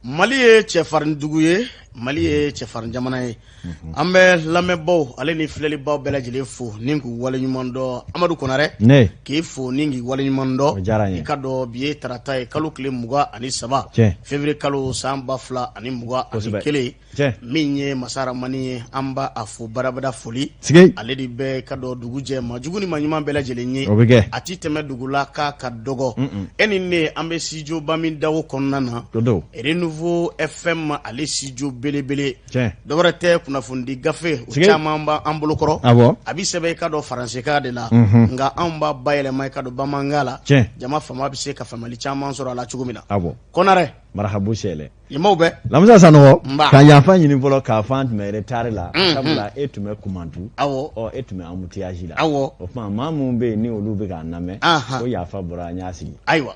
Mali ye cɛfarindugu ye, Mali ye cɛfarin jamana ye. An bɛ lamɛnbaw ale ni filɛlibaw bɛɛ lajɛlen fo ni k'u waleɲuman dɔn. Amadu Konare k'i fo ni k'i waleɲuman dɔn. I ka dɔn bi ye tarata ye kalo tile 23 février kalo san 2021 min ye Masaramani ye an b'a a fo barabada foli. Ale de bɛ ka dɔn dugu jɛ ma jugu ni ma ɲuman bɛɛ lajɛlen ye. A ti tɛmɛ dugu la k'a ka dɔgɔ. E ni ne an bɛ studio ba min dawo kɔnɔna na. Renouveau Fm ale studio belebele. Dɔwɛrɛ tɛ kunnafoni gafe o caman b'an bolo kɔrɔ. A bi sɛbɛn i ka dɔn faransikan de la. Nka anw b'a bayɛlɛma i ka dɔn bamanankan la. Jama fama bɛ se ka faamali caman sɔrɔ a la cogo min na. Konare. Marhabu sele. Imaw bɛ. Lamisa sanogo. Ka yafa ɲini fɔlɔ k'a fɔ an tun bɛ retard la. Sabula e tun bɛ kumantu. E tun bɛ embouteillage la. O tuma maa minnu bɛ yen ni olu bɛ k'an lamɛn. O yafa bɔra an y'a sigi. Ayiwa.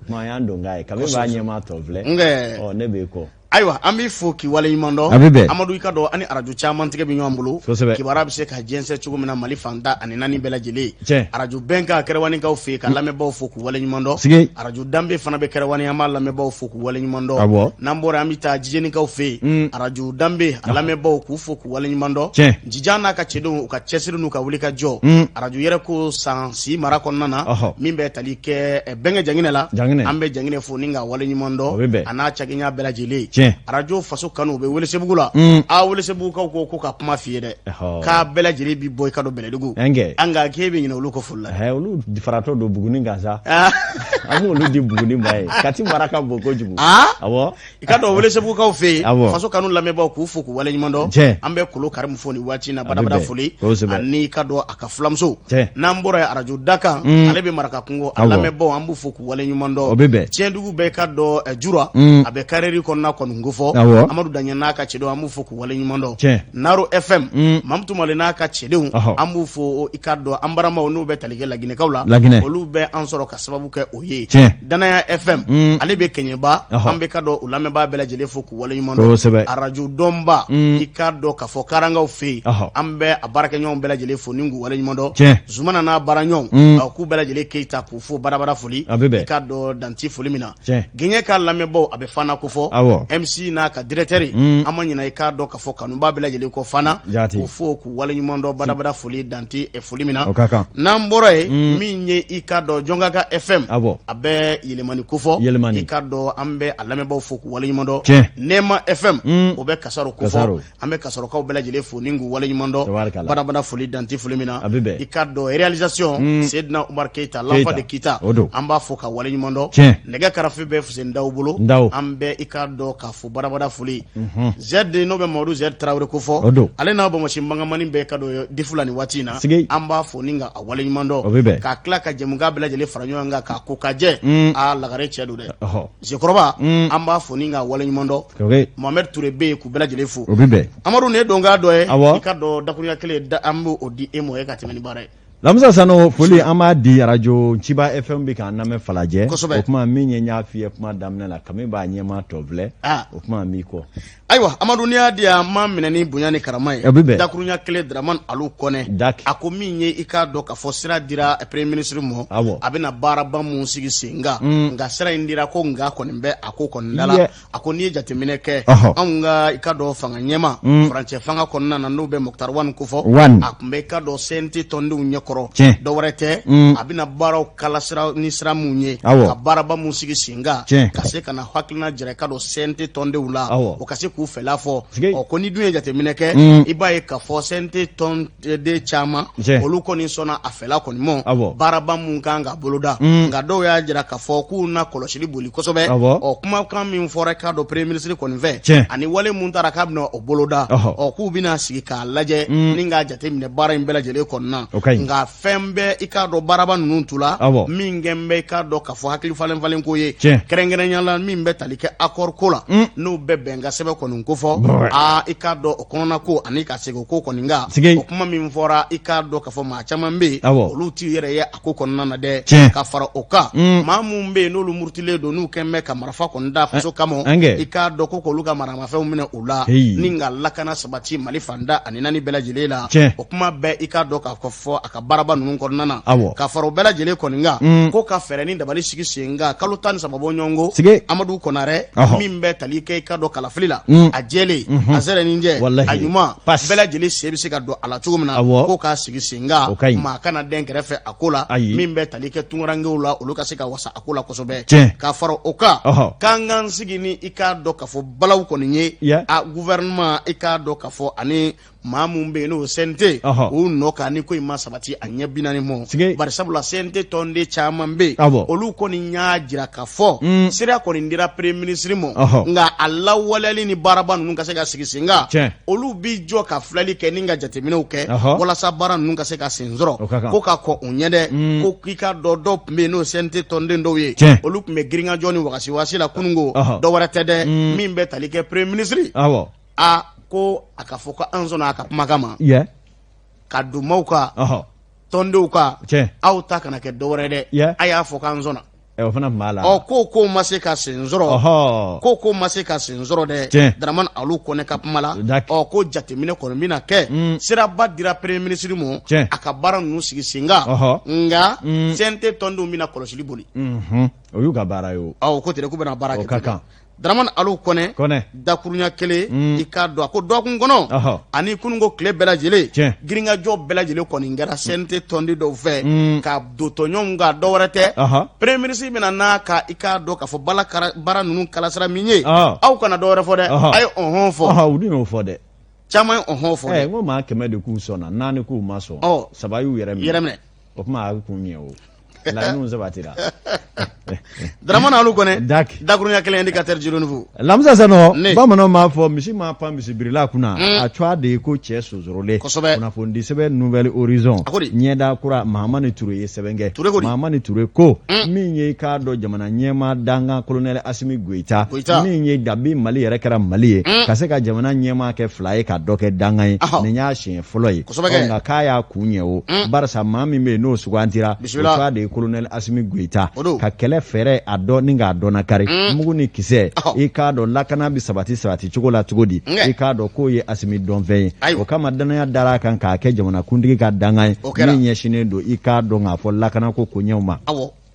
Kuma y'an don k'a ye kabini b'a ɲɛmaa tɔ filɛ. Ne bɛ kɔ. Ayiwa an b'i fo k'i waleɲuman dɔn. Amadu i ka dɔn ani arajo caman tigɛ bɛ ɲɔgɔn bolo. Kibaruya bɛ se ka jɛnsɛn cogo min na Mali fantan ani naani bɛɛ lajɛlen. Arajo bɛnkan kɛrɛwanikaw fɛ yen ka lamɛnbaw fo k'u waleɲuman dɔn. Arajo danbe fana bɛ kɛrɛwani an b'a lamɛnbaw fo k'u waleɲuman dɔn. N'an bɔra an bɛ taa Jijɛnikaw fɛ yen. Arajo danbe a lamɛnbaw k'u fo k'u waleɲuman dɔn. Jijan n'a ka cɛdenw u ka cɛsiri n'u ka wuli ka jɔ. Arajo yɛrɛ ko san si mara kɔnɔna na min bɛ tali kɛ bɛnkɛ Janginɛ la. An bɛ Janginɛ fo ni ka waleɲuman dɔn. A n'a cakɛɲa bɛɛ lajɛlen. Arajo faso kanu u bɛ Welesebugu la. Welesebugukaw ko ka kuma f'i ye dɛ. K'a bɛɛ lajɛlen bi bɔ i ka dɔn Bɛlɛdugu. An ka k'e bɛ ɲinɛ olu kɔ foli la. Olu faratɔ don Buguni kan sa. An b'olu di Buguni ma ye. Kati mara ka bon kojugu. I ka dɔn Welesebugukaw fɛ yen. Faso kanu lamɛnbaw k'u fo k'u waleɲuman dɔn. An bɛ Kolo Karimu fo ni waati in na badabada foli. Ani ka dɔn a ka filamuso. N'an bɔra yen arajo Dakan ale bɛ Maraka kungo a lamɛnbaw an b'u fo k'u waleɲuman dɔn. Tiɲɛdugu bɛɛ ka dɔn Jura a bɛ Karɛri kɔnɔna kɔni ko fɔ. Amadu Daɲɛ n'a ka cɛdenw an b'u fo k'u waleɲuman dɔn. Naro FM Mamutu Male n'a ka cɛdenw an b'u fo i ka dɔn an baramaw n'u bɛ tali kɛ Laginɛkaw la. Olu bɛ an sɔrɔ ka sababu kɛ o ye. Danaya FM ale bɛ Kɛɲɛba an bɛ ka dɔn u lamɛnbaa bɛɛ lajɛlen fo k'u waleɲuman dɔn. Arajo Dɔnba i ka dɔn k'a fɔ Karangaw fɛ yen an bɛ a baarakɛɲɔgɔnw bɛɛ lajɛlen fo ni k'u waleɲuman dɔn. Zumana n'a baaraɲɔgɔnw k'u bɛɛ lajɛlen Keyita k'u fo badabada foli i ka dɔn danti foli min na. Gɛɲɛ ka lamɛnbaw a bɛ Fana ko fɔ MC n'a ka directeur an ma ɲina i k'a dɔn k'a fɔ kanuba bɛɛ lajɛlen kɔ Fana k'u fo k'u waleɲuman dɔn badabada foli danti foli min na. N'an bɔra yen min ye i ka dɔn Jɔnkaka FM a bɛ yɛlɛmani ko fɔ i ka dɔn an bɛ a lamɛnbaw fo k'u waleɲuman dɔn. Nɛma FM o bɛ Kasaro ko fɔ an bɛ Kasarokaw bɛɛ lajɛlen fo ni k'u waleɲuman dɔn badabada foli danti foli min na. I ka dɔn réalisation Seydina Umar Keita l'enfant de Kita an b'a fo ka waleɲuman dɔn. Nɛgɛ karafe bɛ Fuseni Dawu bolo an bɛ i ka dɔn k'a fo badabada foli. Z n'o bɛ Mamadu Z Tarawele ko fɔ ale n'a bɔnmɔsi mangamani bɛɛ ka dɔn difu la ni waati in na an b'a fo ni ka a waleɲuman dɔn k'a tila ka jɛmukan bɛɛ lajɛlen fara ɲɔgɔn kan k'a ko ka jɛ lagare cɛ don dɛ. Zekɔrɔba an b'a fo ni ka waleɲuman dɔn. Mohamed Touré bɛ yen k'u bɛɛ lajɛlen fo. Amadu nin ye dɔnkan dɔ ye i ka dɔn dakuruɲa kelen an b'o di e mɔ ye ka tɛmɛ ni baara ye. Lamisa sano foli an b'a di arajo Ciba FM bɛ k'an lamɛn Falajɛ o kuma min ye n y'a f'i ye kuma daminɛ la kami b'a ɲɛmaa tɔ filɛ o kuma an b'i kɔ. Ayiwa Amadu n'i y'a di yan an m'a minɛ ni bonya ni karama ye dakuruɲa kelen Dramane Alu Kɔnɛ a ko min ye i k'a dɔn k'a fɔ sira dira premier ministre mɔ a bɛna baaraba mun sigi sen kan nka sira in dira ko nka kɔni bɛ a ko kɔni da la a ko n'i ye jateminɛ kɛ anw ka i ka dɔn fanga ɲɛma furancɛ fanga kɔnɔna na n'o bɛ Mokutari Wani ko fɔ a tun bɛ i ka dɔn CNT tɔndenw ɲɛkɔrɔ dɔwɛrɛ tɛ a bɛna baaraw kala sira ni sira mun ye ka baaraba mun sigi sen kan ka se ka na hakilina jira i ka dɔn CNT tɔndenw la o ka se k'u fɛla fɔ ko ni dun ye jateminɛ kɛ i b'a ye k'a fɔ CNT tɔnden caman olu kɔni sɔnna a fɛla kɔni mɔ baaraba mun kan ka boloda nka dɔw y'a jira k'a fɔ k'u na kɔlɔsili boli kosɛbɛ kumakan min fɔra k'a dɔn premier ministre kɔni fɛ ani wale mun taara k'a bɛna o boloda k'u bɛna sigi k'a lajɛ ni k'a jateminɛ baara in bɛɛ lajɛlen kɔnɔna nka fɛn bɛɛ i k'a dɔn baaraba ninnu tu la min kɛn bɛ i k'a dɔn k'a fɔ hakili falen falen ko ye kɛrɛnkɛrɛnyala min bɛ tali kɛ accord ko la n'u bɛ bɛn ka sɛbɛn kɔni ko fɔ i k'a dɔn o kɔnɔna ko ani ka segin o ko kɔni kan o kuma min fɔra i k'a dɔn k'a fɔ maa caman bɛ yen olu t'u yɛrɛ ye a ko kɔnɔna na dɛ ka fara o kan maa mun bɛ yen n'olu murutilen don n'u kɛn bɛ ka marifa kɔni da faso kama i k'a dɔn ko k'olu ka maramafɛnw minɛ u la ni ka lakana sabati Mali fanda ani naani bɛɛ lajɛlen la o kuma bɛɛ i k'a dɔn k'a fɔ a ka baraba nunun kɔnɔna ka faro bɛɛ lajɛlen kɔni nga ko ka fɛrɛ ni dabali sigi senga kalo 13 bɔ ɲɔngo Amadu Konare min bɛ tali kɛ ka dɔ kalafili la a jɛlen a sɛrɛninjɛ a ɲuman bɛɛ lajɛlen se bɛ se ka don a la cogo min na ko ka sigi senga maa kana den kɛrɛfɛ a ko la min bɛ tali kɛ tungarangew la olu ka se ka wasa a ko la kosɛbɛ ka faro o kan k'an k'an sigi ni i k'a dɔn ka fɔ balaw kɔni ye a gouvernement i k'a dɔn ka fɔ ani maa mun bɛ yen n'o CNT u nɔ kan ni ko in ma sabati a ɲɛ 40 mɔ bari sabula CNT tɔnden caman bɛ yen olu kɔni y'a jira ka fɔ sira kɔni dira premier ministre mɔ nka a lawaleyali ni baaraba ninnu ka se ka sigi sen kan olu bi jɔ ka filɛli kɛ ni ka jateminɛw kɛ walasa baara ninnu ka se ka sen sɔrɔ ko ka kɔ u ɲɛ dɛ ko k'i ka dɔ tun bɛ yen n'o CNT tɔnden dɔw ye olu tun bɛ girinka jɔ ni wagasi la kununko dɔ wɛrɛ tɛ dɛ min bɛ tali kɛ premier ministre ko a ka fɔ ko an sɔnna a ka kumakan ma ka dumaw ka tɔndenw ka aw ta kana kɛ dɔwɛrɛ dɛ a y'a fɔ k'an sɔnna ko ma se ka sen sɔrɔ ko ma se ka sen sɔrɔ dɛ Dramane Alu Kone ka kuma la ko jateminɛ kɔni bɛna kɛ siraba dira premier ministre mɔ a ka baara ninnu sigi sen kan nka CNT tɔndenw bɛna kɔlɔsili boli o y'u ka baara ye o ko tɛ k'u bɛna baara kɛ Dramane Alu Kone dakurunya kelen i k'a dɔn a ko dɔgɔkun kɔnɔ ani kununko tile bɛɛ lajɛlen girinkajɔ bɛɛ lajɛlen kɔni kɛra CNT tɔnden dɔw fɛ ka don tɔɲɔgɔnw ka dɔwɛrɛ tɛ premier ministre bɛna n'a ka i k'a dɔn k'a fɔ baara ninnu kalasira min ye aw kana dɔwɛrɛ fɔ dɛ a ye ɔhɔn fɔ u dun y'o fɔ dɛ caman ye ɔhɔn fɔ n ko maa 100 de k'u sɔnna 4 k'u ma sɔn 3 y'u yɛrɛ minɛ o kuma a kun ɲɛ o laɲiniw sabatira Dramane Alu Kone dakurunya kelen indicateur du renouveau lamisa sano bamananw m'a fɔ misi ma pan misibirila kunna a cogoya de ye ko cɛ sonsorolen kunnafoni sɛbɛn nouvelle horizon ɲɛda kura Mahamani Ture ye sɛbɛn kɛ Mahamani Ture ko min ye k'a dɔn jamana ɲɛmaa dangan colonel Asimi Goita min ye dabi Mali yɛrɛ kɛra Mali ye ka se ka jamana ɲɛmaa kɛ 2 ye ka dɔ kɛ dangan ye nin y'a siɲɛ fɔlɔ ye nka k'a y'a kun ɲɛ o barisa maa min bɛ yen n'o sugantira o cogoya de ye colonel Asimi Goita ka kɛlɛ fɛrɛ a dɔn ni k'a dɔn kari mugu ni kisɛ i k'a dɔn lakana bi sabati cogo la cogo di i k'a dɔn k'o ye Asimi dɔnfɛn ye o kama danaya dara kan k'a kɛ jamanakuntigi ka dangan ye min ɲɛsinen don i k'a dɔn k'a fɔ lakana ko ɲɛw ma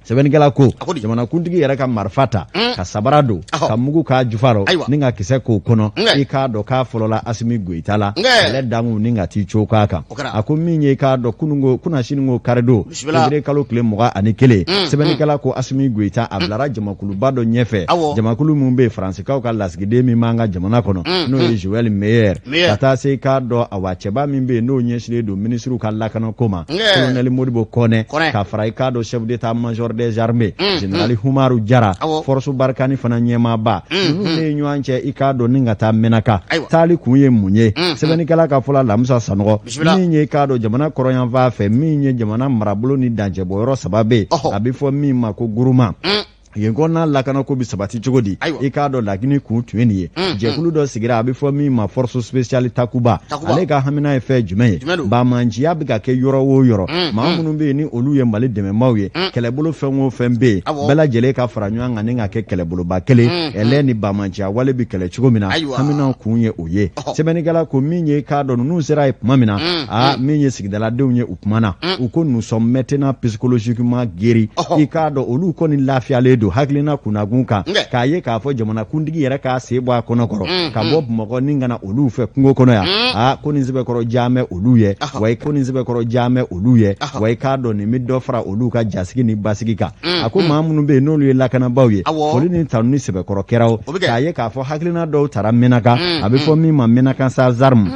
sɛbɛnnikɛla ko jamanakuntigi yɛrɛ ka marifa ta ka sabara don ka mugu k'a jufarɔ ni ka kisɛ k'o kɔnɔ i k'a dɔn k'a fɔlɔla Asimi Goita la kɛlɛ dangu ni ka t'i cogo k'a kan a ko min ye k'a dɔn kunna sininko kari don février kalo tile 21 sɛbɛnnikɛla ko Asimi Goita a bilara jamakuluba dɔ ɲɛfɛ jamakulu min bɛ faransikaw ka lasigiden min b'an ka jamana kɔnɔ n'o ye Joël Meyer ka taa se k'a dɔn a wa cɛba min bɛ yen n'o ɲɛsinnen don ministre ka lakanako ma colonel Modibo Kone ka fara i k'a dɔn chef d'état major des armées général Humaru Jara force Barkani fana ɲɛmaaba ninnu ne ɲɔgɔn cɛ i k'a dɔn ni ka taa Menaka taali kun ye mun ye sɛbɛnnikɛla ka fɔla Lamusa Sanɔgɔ min ye k'a dɔn jamana kɔrɔyanfan fɛ min ye jamana marabolo ni dancɛbɔyɔrɔ 3 bɛ a bɛ fɔ min ma ko Guruma yen kɔnɔna lakana ko bi sabati cogo di i k'a dɔn laginɛ kun tun ye nin ye jɛkulu dɔ sigira a bɛ fɔ min ma force spéciale Takuba ale ka hamina ye fɛn jumɛn ye bamanjiya bɛ ka kɛ yɔrɔ o yɔrɔ maa minnu bɛ yen ni olu ye Mali dɛmɛbaaw ye kɛlɛbolo fɛn o fɛn bɛ yen bɛɛ lajɛlen ka fara ɲɔgɔn kan ni ka kɛ kɛlɛboloba kelen ɛlɛ ni bamanjiya wale bɛ kɛlɛ cogo min na hamina kun ye o ye sɛbɛnnikɛla ko min ye k'a dɔn ninnu sera ye tuma min na min ye sigidaladenw ye u kumana u ko nous sommes maintenant psychologiquement guéris i k'a dɔn olu kɔni lafiyalen don hakilina kunnakun kan k'a ye k'a fɔ jamanakuntigi yɛrɛ k'a sen bɔ a kɔnɔ kɔrɔ ka bɔ Bamakɔ ni ka na olu fɛ kungo kɔnɔ yan ko nin sɛbɛkɔrɔ jaamɛ olu ye wa ko nin sɛbɛkɔrɔ jaamɛ olu ye wa i k'a dɔn nin bɛ dɔ fara olu ka jasigi ni basigi kan a ko maa minnu bɛ yen n'olu ye lakanabaaw ye foli ni tanu ni sɛbɛkɔrɔ kɛra k'a ye k'a fɔ hakilina dɔw taara Menaka a bɛ fɔ min ma Menaka sans arme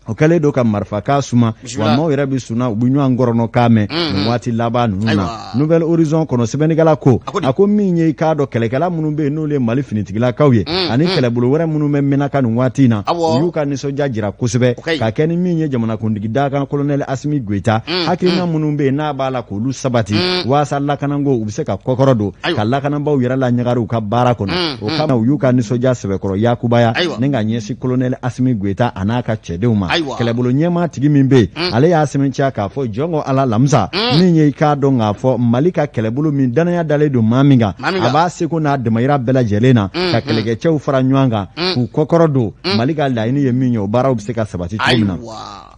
o kɛlen don ka marifa k'a suma wa maaw yɛrɛ bɛ sunna u bɛ ɲɔgɔn kɔrɔnɔ k'a mɛn nin waati laban ninnu na nouvelle horizon kɔnɔ sɛbɛnnikɛla ko a ko min ye i k'a dɔn kɛlɛkɛla minnu bɛ yen n'olu ye Mali finitigilakaw ye ani kɛlɛbolo wɛrɛ minnu bɛ Menaka nin waati in na u y'u ka nisɔndiya jira kosɛbɛ ka kɛ ni min ye jamanakuntigi dakan colonel Asimi Goita hakilina minnu bɛ yen n'a b'a la k'olu sabati waasa lakanako u bɛ se ka kɔkɔrɔ don ka lakanabaaw yɛrɛ la ɲagari u ka baara kɔnɔ o kama u y'u ka nisɔndiya sɛbɛkɔrɔ yakubaya ni ka ɲɛsin colonel Asimi Goita a n'a ka cɛdenw ma kɛlɛbolo ɲɛma tigi min bɛ ale y'a sɛbɛntiya k'a fɔ jɔn ko ala lamisa min ye i k'a dɔn k'a fɔ Mali ka kɛlɛbolo min danaya dalen don maa min kan a b'a seko n'a damayira bɛɛ lajɛlen na ka kɛlɛkɛcɛw fara ɲɔgɔn kan k'u kɔkɔrɔ don Mali ka laɲini ye min ye o baaraw bɛ se ka sabati cogo min na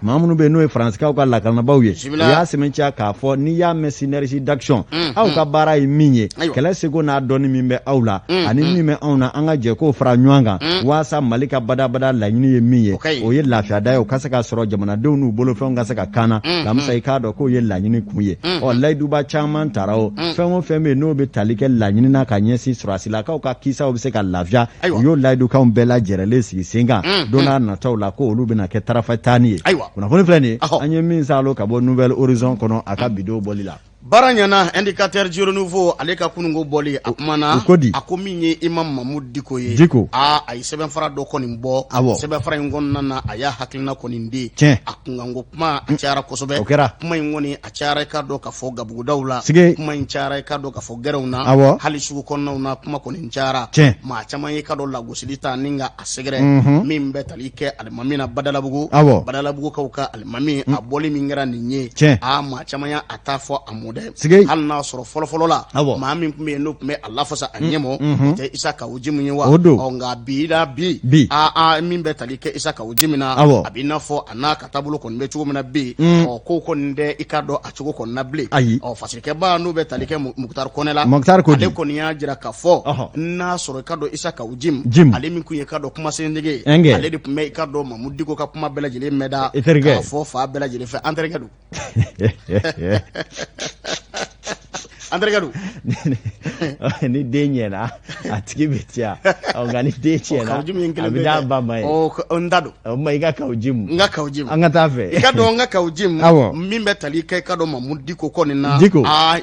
maa minnu bɛ yen n'o ye Faransikaw ka lakanabaaw ye u y'a sɛbɛntiya k'a fɔ n'i y'a mɛn synergie d'action aw ka baara ye min ye kɛlɛ seko n'a dɔnni min bɛ aw la ani min bɛ anw na an ka jɛ k'o fara ɲɔgɔn kan waasa Mali ka badabada laɲini ye min ye o ye lafiyada ye o ka se ka sɔrɔ jamanadenw n'u bolofɛnw ka se ka kaana lamisa i k'a dɔn k'o ye laɲini kun ye layiduba caman taara o fɛn o fɛn bɛ yen n'o bɛ tali kɛ laɲini na ka ɲɛsin sɔrɔsilakaw ka kisaw bɛ se ka lafiya u y'o layidukanw bɛɛ lajɛrɛlen sigi sen kan don n'a nataw la ko olu bɛna kɛ tarafa taani ye kunnafoni filɛ nin ye an ye min salo ka bɔ Nouvelle Horizon kɔnɔ a ka bidon bɔli la baara ɲana indicateur du renouveau ale ka kunungo bɔli a kumana a ko min ye Imam Mahmud Diko ye a ye sɛbɛnfara dɔ kɔni bɔ sɛbɛnfara in kɔnɔna na a y'a hakilina kɔni di a kunkanko kuma a cayara kosɛbɛ kuma in kɔni a cayara i ka dɔn ka fɔ gabugudaw la kuma in cayara i ka dɔn ka fɔ gɛrɛw na hali sugu kɔnɔnaw na kuma kɔni cayara maa caman ye ka dɔn lagosili ta ni ka a sɛgɛrɛ min bɛ tali kɛ alimami na Badalabugukaw ka alimami a bɔli min kɛra nin ye a maa caman y'a ta fɔ a mɔ hali n'a sɔrɔ fɔlɔfɔlɔ la maa min tun bɛ yen n'o tun bɛ a lafasa a ɲɛmɔ tɛ Isa Kawoji mun ye wa nka bi min bɛ tali kɛ Isa Kawoji min na a b'i n'a fɔ a n'a ka taabolo kɔni bɛ cogo min na bi ko kɔni tɛ i ka dɔn a cogo kɔni na bilen fasikɛba n'o bɛ tali kɛ Mukutari Kɔnɛ la ale kɔni y'a jira k'a fɔ n'a sɔrɔ i ka dɔn Isa Kawoji ale min kun ye ka dɔn kumasendege ale de tun bɛ i ka dɔn Mahmud Diko ka kuma bɛɛ lajɛlen mɛn da k'a fɔ fa bɛɛ lajɛlen fɛ an terikɛ don an terikɛ don ni den ɲɛna a tigi bɛ tiya nka ni den tiɲɛna a bɛ d'a ba ma ye n da don o ma i ka Kawoji mu n ka Kawoji mu an ka taa fɛ i ka dɔn n ka Kawoji mu min bɛ tali kɛ i ka dɔn Mahmud Diko kɔni na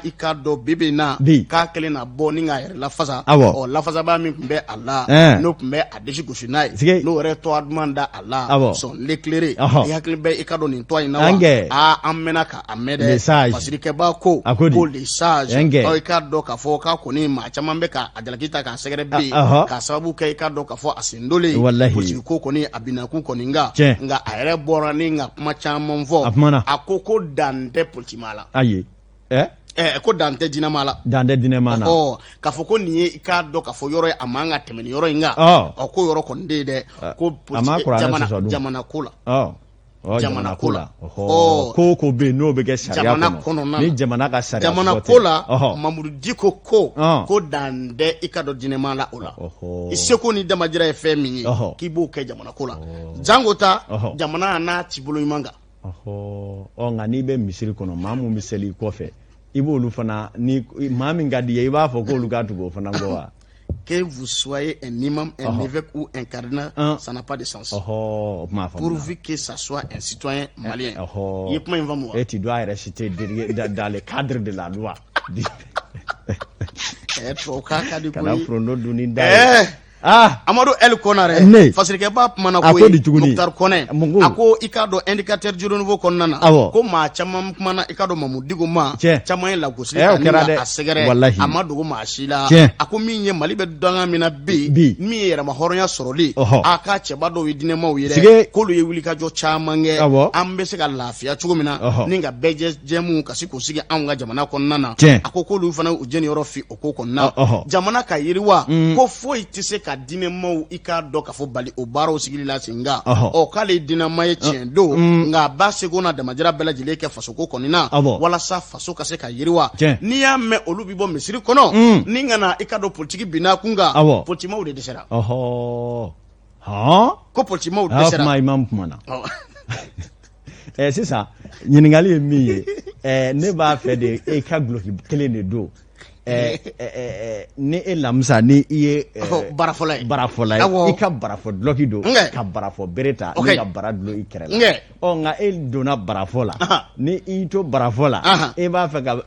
i ka dɔn bibi na k'a kɛlen na bɔ ni k'a yɛrɛ lafasa lafasaba min tun bɛ a la n'o tun bɛ a disi gosi n'a ye n'o yɛrɛ tɔgɔ duman da a la sɔn l'éclairé i hakili bɛ i ka dɔn nin tɔ in na wa an mɛnna k'a mɛn dɛ fasikɛba ko les sages i k'a dɔn k'a fɔ k'a kɔni maa caman bɛ k'a jalaki ta k'a sɛgɛrɛ bi k'a sababu kɛ i k'a dɔn k'a fɔ a sen dolen politique ko kɔni a binakun kɔni nka a yɛrɛ bɔra ni ka kuma caman fɔ a ko dan tɛ politique la ko dan tɛ dinɛma la k'a fɔ ko nin ye i k'a dɔn k'a fɔ yɔrɔ ye a man ka tɛmɛ nin yɔrɔ in kan ko yɔrɔ kɔni de ye dɛ ko jamana ko la jamana ko la ko bɛ yen n'o bɛ kɛ sariya kɔnɔ ni jamana ka sariya jamana ko la Mahmud Diko ko dan tɛ i ka dɔn dinɛma la o la i seko ni damajira ye fɛn min ye k'i b'o kɛ jamana ko la jango ta jamana n'a ci bolo ɲuman kan nka n'i bɛ misiri kɔnɔ maa mun bɛ seli i kɔfɛ i b'olu fana ni maa min ka di ye i b'a fɔ k'olu ka tugu o fana kɔ wa que vous soyez un imam, un évêque ou un cardinal, ça n'a pas de sens. Pourvu que ça soit un citoyen malien. Et tu dois rester dans le cadre de la loi. Amadou El Konare fasikɛba kumana ko Muktar Kɔnɛ a ko i k'a dɔn indicateur du renouveau kɔnɔna na ko maa caman kumana i k'a dɔn Mahmud Diko ma caman ye lagosili ta ni a sɛgɛrɛ a ma dogo maa si la a ko min ye Mali bɛ danga min na bi min ye yɛrɛma hɔrɔnya sɔrɔli a ka cɛba dɔw ye dinɛmaw ye dɛ k'olu ye wulikajɔ caman kɛ an bɛ se ka lafiya cogo min na ni ka bɛɛ jɛmu ka se k'o sigi anw ka jamana kɔnɔna na a ko k'olu fana u jeniyɔrɔ fi o ko kɔnɔna jamana ka yiriwa ko foyi tɛ se ka dinɛmaw i k'a dɔn k'a fɔ bali o baaraw sigili la sen nka k'ale dinɛma ye tiɲɛ don nka a ba seko n'a damajira bɛɛ lajɛlen kɛ fasoko kɔni na walasa faso ka se ka yiriwa n'i y'a mɛn olu bɛ bɔ misiri kɔnɔ ni ka na i ka dɔn politiki binna kun kan politikimaw de dɛsɛra ko politikimaw dɛsɛra sisan ɲininkali ye min ye ne b'a fɛ de e ka guloki kelen de don ni e lamisa ni i ye barafɔla ye i ka barafɔ dulɔki don ka barafɔ bere ta ni ka bara dulɔ i kɛrɛ la nka e donna barafɔ la ni i to barafɔ la e b'a fɛ ka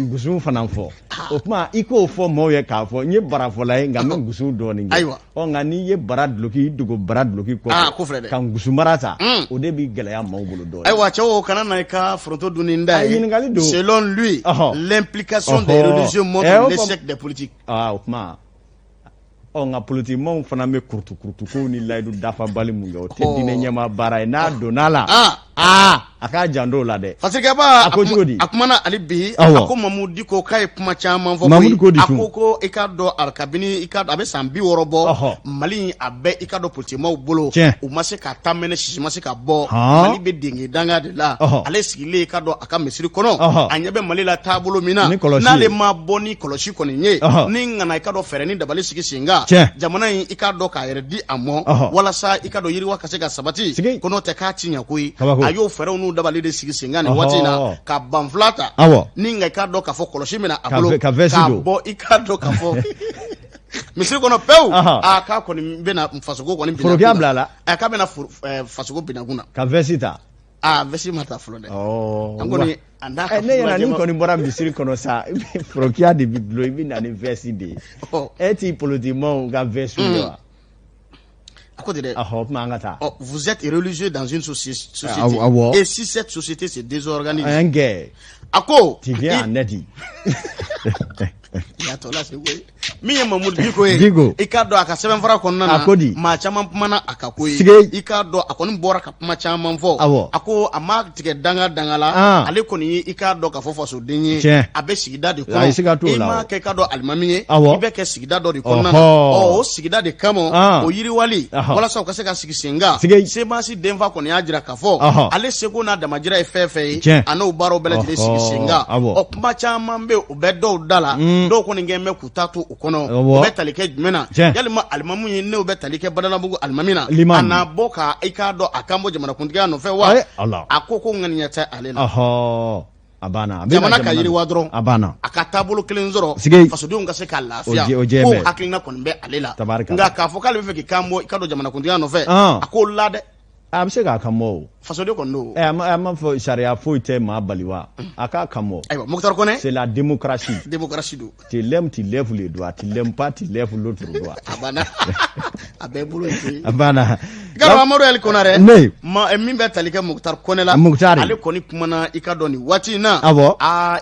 gusun fana fɔ o tuma i k'o fɔ maaw ye k'a fɔ n ye barafɔla ye nka n bɛ gusun dɔɔnin kɛ nka n'i ye bara dulɔki i dogo bara dulɔki kɔfɛ ka gusunbara ta o de bɛ gɛlɛya maaw bolo dɔɔnin ayiwa cɛw kana na i ka foronto dunni da ye ɲininkali don selon lui l'implication des religieux montre l'échec des politiques. O kuma nka politiciens fana bɛ kurutu ko ni layidu dafa bali mun kɛ o tɛ diinɛ ɲɛmaa baara ye n'a donna la a k'a janto o la dɛ. Fasikɛba a ko cogo di? A kumana ali bi a ko Mamudu Diko k'a ye kuma caman fɔ. Mamudu ko di tun? A ko i k'a dɔn kabini a bɛ san 60 bɔ Mali a bɛɛ i k'a dɔn politiciens bolo u ma se ka taa mɛnɛ sisi ma se ka bɔ Mali bɛ denge danga de la ale sigilen i k'a dɔn a ka misiri kɔnɔ a ɲɛ bɛ Mali la taabolo min na n'ale ma bɔ ni kɔlɔsi kɔni ye ni nana i k'a dɔn fɛɛrɛ ni dabali sigi sen kan jamana in i k'a dɔn k'a yɛrɛ di a mɔ walasa i k'a dɔn yiriwa ka se ka sabati ko n'o tɛ k'a ti ɲɛ koyi a y'o fɛɛrɛw n'u dabali de sigi sen kan nin waati in na ka banfula ta ni nka i k'a dɔn k'a fɔ kɔlɔsi min na a bolo k'a bɔ i k'a dɔn k'a fɔ misiri kɔnɔ pewu k'a kɔni bɛna fasoko kɔni binakun forokiya bila la k'a bɛna fasoko binakun na ka vɛsi ta vɛsi ma ta fɔlɔ dɛ an kɔni ne ɲɛna ni kɔni bɔra misiri kɔnɔ sa forokiya de bi bilo i bɛ na ni vɛsi de ye e t'i politiciens ka vɛsi ye wa? Vous êtes religieux dans une société et si cette société se désorganise tu viens en aide. Min ye Mamudu Diko ye i k'a dɔn a ka sɛbɛnfara kɔnɔna na maa caman kumana a ka ko ye i k'a dɔn a kɔni bɔra ka kuma caman fɔ a ko a ma tigɛ danga la ale kɔni ye i k'a dɔn k'a fɔ fasoden ye a bɛ sigida de kɔnɔ i ma kɛ i k'a dɔn alimami ye i bɛ kɛ sigida dɔ de kɔnɔna na o sigida de kama o yiriwali walasa u ka se ka sigi sen kan Semasi Denfa kɔni y'a jira k'a fɔ ale seko n'a damajira ye fɛn fɛn ye a n'o baaraw bɛɛ lajɛlen sigi sen kan kuma caman bɛ u bɛ dɔw da la dɔw kɔni gɛn bɛ k'u ta to o kɔnɔ u bɛ tali kɛ jumɛn na yalima alimamu ye n'o bɛ tali kɛ Badalabugu alimami na a n'a bɔ ka i k'a dɔn a kan bɔ jamanakuntigiya nɔfɛ wa a ko ŋaniya tɛ ale la jamana ka yiriwa dɔrɔn a ka taabolo kelen sɔrɔ fasodenw ka se ka lafiya ko hakilina kɔni bɛ ale la nka k'a fɔ k'ale bɛ fɛ k'i kan bɔ i ka dɔn jamanakuntigiya nɔfɛ a k'o la dɛ a bɛ se k'a kan bɔ o fasoden kɔni don a ma fɔ sariya foyi tɛ maa bali wa a k'a kan bɔ ayiwa Mukutari Kɔnɛ c'est la démocratie don tu l'aimes tu lèves les doigts tu l'aimes pas tu lèves l'autre doigt a banna a bɛɛ bolo ye a banna Garo Amadu Ali Konare ne min bɛ tali kɛ Mukutari Kɔnɛ la ale kɔni kumana i ka dɔn nin waati in na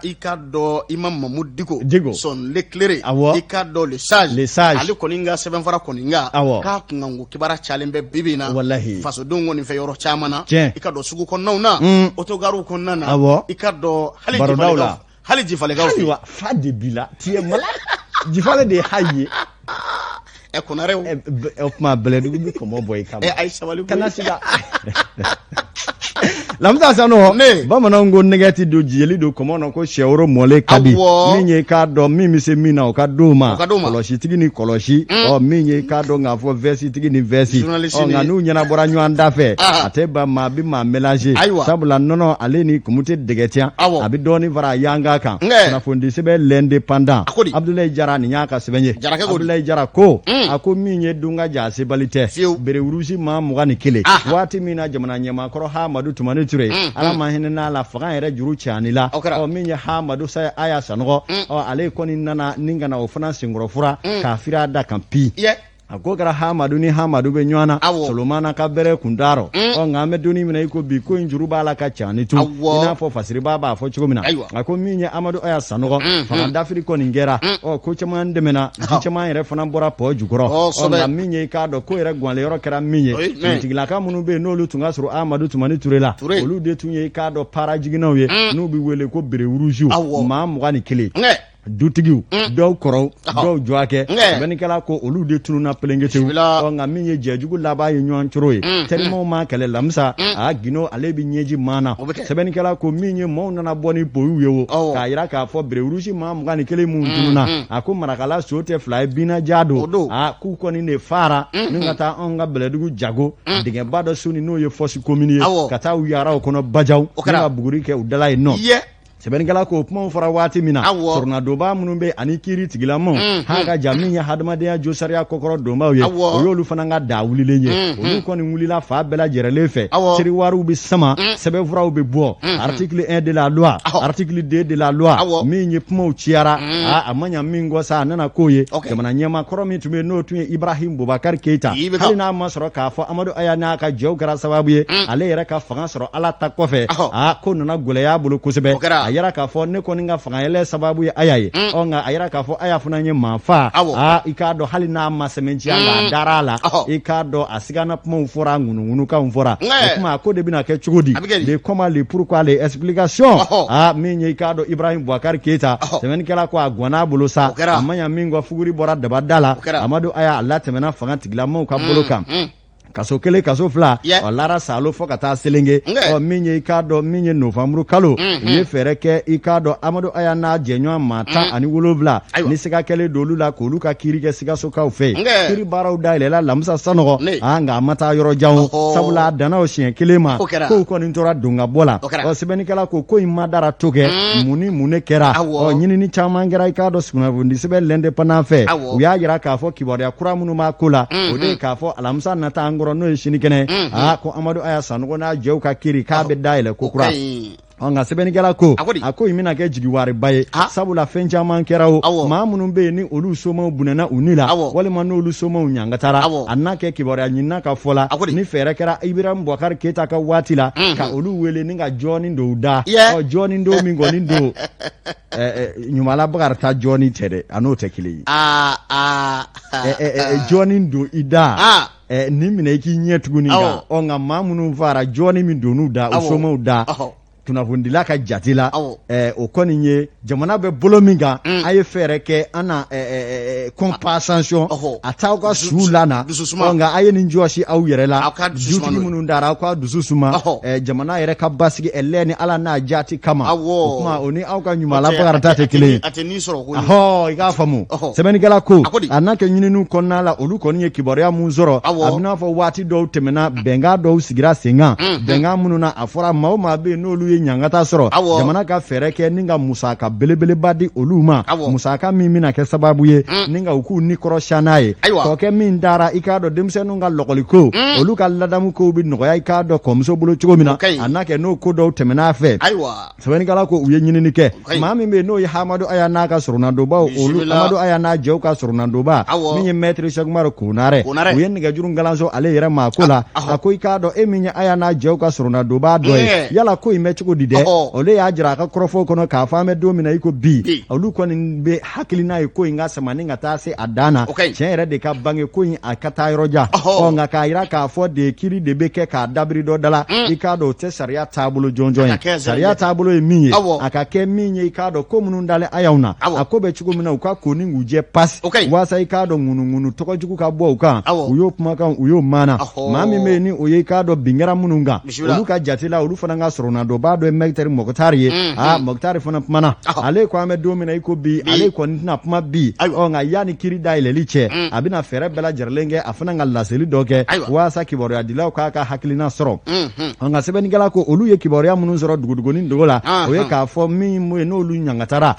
i ka dɔn Imam Mamudu Diko son l'éclairé i ka dɔn le sage ale kɔni ka sɛbɛnfara kɔni k'a kunkanko kibaruya cayalen bɛ bi bi in na fasodenw kɔni fɛ yɔrɔ caman na i ka dɔn sugu kɔnɔnaw na autogarew kɔnɔna na i ka dɔn hali Jifalekaw fɛ fa de bi la tu es malade Jifale de ye hayi ye Konare o kuma Bɛlɛdugu bi kɔmɔ bɔ i kama ayi sabali kana siga lamisa sanu bamananw ko nɛgɛ ti don jeli don kɔmɔ na ko sɛworo mɔlen ka di min ye k'a dɔn min bɛ se min na o ka d'o ma kɔlɔsitigi ni kɔlɔsi min ye k'a dɔn k'a fɔ vɛsitigi ni vɛsi nka n'u ɲɛnabɔra ɲɔgɔn da fɛ a tɛ ban maa bɛ maa mélanger sabula nɔnɔ ale ni kumute dɛgɛtiɲɛ a bɛ dɔɔnin fara a yanga kan kunnafoni sɛbɛn l'indépendant Abdoulaye Jara nin y'a ka sɛbɛn ye Abdoulaye Jara ko a ko min ye dun ka ja sebali tɛ berewurusi maa 21 waati min na jamana ɲɛmaakɔrɔ Hamadu Tumani Ture ala ma hinɛ n'a la fanga yɛrɛ juru cani la min ye Hamadu Saya Aya Sanɔgɔ ale kɔni nana ni kana o fana senkɔrɔfura k'a fira da kan pi a ko kɛra Hamadu ni Hamadu bɛ ɲɔgɔn na Solomana ka bɛrɛ kundarɔ nka an bɛ donni minɛ i ko bi ko in juru b'a la ka cani tu i n'a fɔ fasiriba b'a fɔ cogo min na a ko min ye Amadu Aya Sanɔgɔ fanga dafiri kɔni kɛra ko caman dɛmɛna ji caman yɛrɛ fana bɔra pɔ jukɔrɔ nka min ye i k'a dɔn ko yɛrɛ gwanle yɔrɔ kɛra min ye fintigilaka minnu bɛ yen n'olu tun ka sɔrɔ Amadu Tumani Ture la olu de tun ye i k'a dɔn parajiginɛw ye n'u bɛ wele ko berewurusiw maa 21 dutigiw dɔw kɔrɔw dɔw jɔakɛ sɛbɛnnikɛla ko olu de tununa pelengetew nka min ye jɛjugu laban ye ɲɔgɔn coro ye terimaw ma kɛlɛ lamisa Gino ale bɛ ɲɛji maana sɛbɛnnikɛla ko min ye maaw nana bɔ ni boyiw ye o k'a yira k'a fɔ berewurusi maa 21 mun tununa a ko marakala so tɛ fila ye binnaja don k'u kɔni de fara ni ka taa anw ka Bɛlɛdugu jago dingɛba dɔ soni n'o ye fosi commune ye ka taa u yaraw kɔnɔ bajaw ni ka buguri kɛ u dala yen nɔ sɛbɛnnikɛla ko kumaw fara waati min na sɔrɔnadoba minnu bɛ ani kiiri tigilamɔw h'a ka ja min ye hadamadenya jo sariya kɔkɔrɔ donbaw ye o y'olu fana ka da wulilen ye olu kɔni wulila fa bɛɛ lajɛrɛlen fɛ seriwariw bɛ sama sɛbɛnfuraw bɛ bɔ article 1 de la loi article 2 de la loi min ye kumaw ciyara a ma ɲa min kɔ sa a nana k'o ye jamana ɲɛmaakɔrɔ min tun bɛ n'o tun ye Ibrahim Boubacar Keita hali n'a ma sɔrɔ k'a fɔ Amadu Aya n'a ka jɛw kɛra sababu ye ale yɛrɛ ka fanga sɔrɔ Ala ta kɔfɛ ko nana gɛlɛya bolo kosɛbɛ yara k'a fɔ ne kɔni ka fanga yɛlɛ sababu ye aya ye nka a yara k'a fɔ aya fana ye maafa i k'a dɔn hali n'a ma sɛmɛnciya nka a dara la i k'a dɔn a sigana kumaw fɔra ŋunuŋunukanw fɔra o kuma ko de bɛna kɛ cogo di les comment les pourquoi les explications min ye i k'a dɔn Ibrahim Boubacar Keita sɛbɛnnikɛla ko a gɔnna bolo sa a ma ɲa min kɔ fuguri bɔra dabada la Amadu Aya a latɛmɛna fanga tigilamɔgɔw ka bolo kan kaso kelen kaso fila lara salo fo ka taa selenge min ye i k'a dɔn min ye novembre kalo u ye fɛɛrɛ kɛ i k'a dɔn Amadu Aya n'a jɛɲɔgɔn maa 17 ni siga kɛlen d'olu la k'olu ka kiiri kɛ Sikasokaw fɛ kiiri baaraw dayɛlɛla Lamisa Sanɔgɔ nka a ma taa yɔrɔ jan sabula a danna o siɲɛ kelen ma kow kɔni tora don ka bɔ la sɛbɛnnikɛla ko in ma dara to kɛ mun ni mun ne kɛra ɲinini caman kɛra i k'a dɔn kunnafoni sɛbɛn l'indépendant fɛ u y'a jira k'a fɔ kibaruya kura minnu b'a ko la o de ye k'a fɔ alamisa nata n'o ye sini kɛnɛ ko Amadu Aya Sanogo n'a jɛw ka kiiri k'a bɛ dayɛlɛ ko kura nka sɛbɛnnikɛla ko a ko in bɛna kɛ jigiwariba ye sabula fɛn caman kɛra o maa minnu bɛ yen ni olu somaw bunɛna u ni la walima n'olu somaw ɲangatara a n'a kɛ kibaruya ɲinina ka fɔ la ni fɛɛrɛ kɛra Ibrahim Boubacar Keita ka waati la ka olu wele ni ka jɔni dɔw da jɔni dɔw min kɔni don ɲumala Bakari ta jɔni tɛ dɛ a n'o tɛ kelen ye jɔni don i da ni minɛ i k'i ɲɛ tuguni kan nka maa minnu fara jɔni min donn'u da u somaw da kunnafonidila ka jate la o kɔni ye jamana bɛ bolo min kan a ye fɛɛrɛ kɛ an na compensation a t'aw ka suw lana nka a ye nin jɔsi aw yɛrɛ la dutigi minnu dara aw ka dusu suma jamana yɛrɛ ka basigi ɛlɛ ni Ala n'a jati kama o kuma o ni aw ka ɲumala Bakari ta tɛ kelen ye i k'a faamu sɛbɛnnikɛla ko a n'a kɛ ɲininiw kɔnɔna la olu kɔni ye kibaruya mun sɔrɔ a bɛ n'a fɔ waati dɔw tɛmɛna bɛnkan dɔw sigira sen kan bɛnkan minnu na a fɔra maa o maa bɛ yen n'olu ye ɲangata sɔrɔ jamana ka fɛɛrɛ kɛ ni ka musaka belebeleba di olu ma musaka min bɛna kɛ sababu ye ni ka u k'u ni kɔrɔsiya n'a ye k'o kɛ min dara i k'a dɔn denmisɛnninw ka lɔgɔliko olu ka ladamu kow bɛ nɔgɔya i k'a dɔn kɔmuso bolo cogo min na a n'a kɛ n'o ko dɔw tɛmɛn'a fɛ sɛbɛnnikɛla ko u ye ɲinini kɛ maa min bɛ yen n'o ye Amadu Aya n'a ka surunandobaw olu Amadu Aya n'a jɛw ka surunandoba min ye maître Cheikh Umaru Konare u ye nɛgɛjuru galanso ale yɛrɛ ma ko la a ko i k'a dɔn e min ye Aya n'a jɛw ka surunandoba dɔ ye yala ko in bɛ cogo di dɛ olu y'a jira a ka kɔrɔfɔw kɔnɔ k'a fɔ an bɛ don min na i ko bi olu kɔni bɛ hakilina ye ko in ka sama ni ka taa se a dan na tiɲɛ yɛrɛ de ka bange ko in a ka taa yɔrɔ jan nka k'a jira k'a fɔ de kiiri de bɛ kɛ k'a dabiri dɔ da la i k'a dɔn o tɛ sariya taabolo jɔnjɔn ye sariya taabolo ye min ye a ka kɛ min ye i k'a dɔn ko minnu dalen a y'aw na a ko bɛ cogo min na u ka ko ni k'u jɛ pasi walasa i k'a dɔn ŋunuŋunu tɔgɔjugu ka bɔ u kan u y'o kumakan u y'o maana maa min bɛ yen ni o ye i k'a dɔn bin kɛra minnu kan olu ka jate la olu fana ka surunadonba dɔ ye mɛgitɛri Mɔkutari ye Mɔkutari fana kumana ale ko an bɛ don min na i ko bi ale kɔni tɛna kuma bi nka yanni kiiri dayɛlɛli cɛ a bɛna fɛɛrɛ bɛɛ lajɛlen kɛ a fana ka laseli dɔ kɛ walasa kibaruya dilaw k'a ka hakilina sɔrɔ nka sɛbɛnnikɛla ko olu ye kibaruya minnu sɔrɔ duguduguni dogo la o ye k'a fɔ min ye n'olu ɲangatara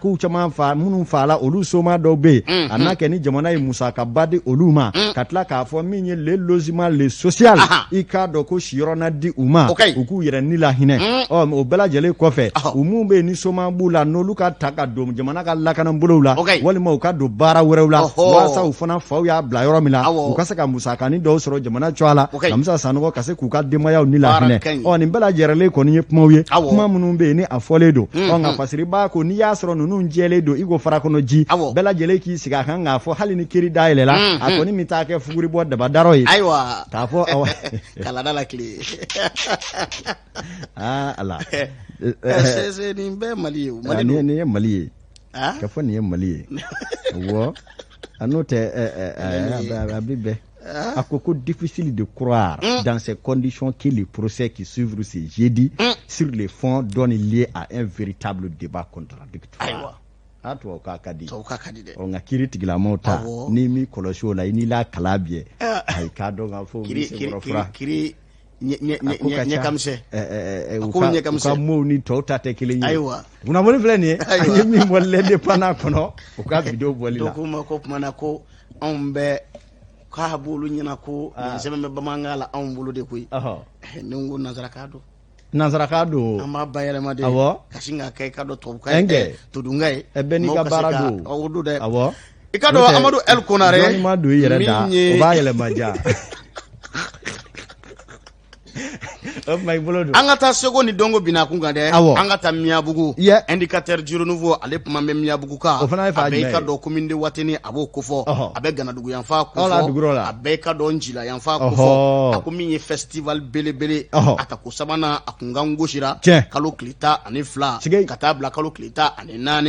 k'u caman fa minnu fala olu soma dɔw bɛ yen a n'a kɛ ni jamana ye musakaba di olu ma ka tila k'a fɔ min ye le logement le social i k'a dɔn ko siyɔrɔna di u ma u k'u yɛrɛ ni la hinɛ o bɛɛ lajɛlen kɔfɛ u mun bɛ yen ni soma b'u la n'olu ka ta ka don jamana ka lakanabolow la walima u ka don baara wɛrɛw la walasa u fana faw y'a bila yɔrɔ min na u ka se ka musakanin dɔw sɔrɔ jamana cogoya la Lamisa Sanogo ka se k'u ka denbayaw ni la hinɛ nin bɛɛ lajɛlen kɔni ye kumaw ye kuma minnu bɛ yen ni a fɔlen don nka fasiri b'a ko n'i y'a sɔrɔ ninnu jɛlen don i ko fara kɔnɔ ji bɛɛ lajɛlen k'i sigi a kan k'a fɔ hali ni kiiri dayɛlɛla a kɔni min taa kɛ fuguri bɔ dabadarɔ ye k'a fɔ kalada la tile ala nin bɛɛ Mali ye nin ye Mali ye ka fɔ nin ye Mali ye awɔ a n'o tɛ a bɛ bɛɛ a ko difficile de croire dans ces conditions que les procès qui suivent ce jeudi sur les fonds donnent lieu à un véritable débat contradictoire a tubabukan ka di dɛ nka kiiri tigilamɔgɔw ta n'i m'i kɔlɔsi o la i n'i la kala bɛ ayi k'a dɔn k'a fɔ u bɛ se kɔrɔ fura kiiri ɲɛkamisɛ u ka mots ni tɔw ta tɛ kelen ye kunnafoni filɛ nin ye an ye min bɔ l'indépendant kɔnɔ u ka video bɔli la ko ma ko kumana ko anw bɛ k'a b'olu ɲɛna ko sɛbɛn bɛ bamanankan la anw bolo de koyi ni n ko nanzarakan don nanzarakan don an b'a bayɛlɛma de ka sin ka kɛ i ka dɔn tubabukan ye todunkan ye bɛɛ n'i ka baara don o don dɛ i ka dɔn Amadu El Konare min ye o b'a yɛlɛma ja an ka taa seko ni dongo bina kun kan dɛ an ka taa miyabugu indicateur du renouveau ale kuma bɛ miyabugu kan a bɛ ka dɔ commune de watini a b'o kofɔ a bɛ ganadugu yanfa kofɔ a bɛ ka dɔ njila yanfa kofɔ a ko min ye festival belebele a ta ko sabanan a kun kan gosira kalo tile 12 ka taa bila kalo tile 14 na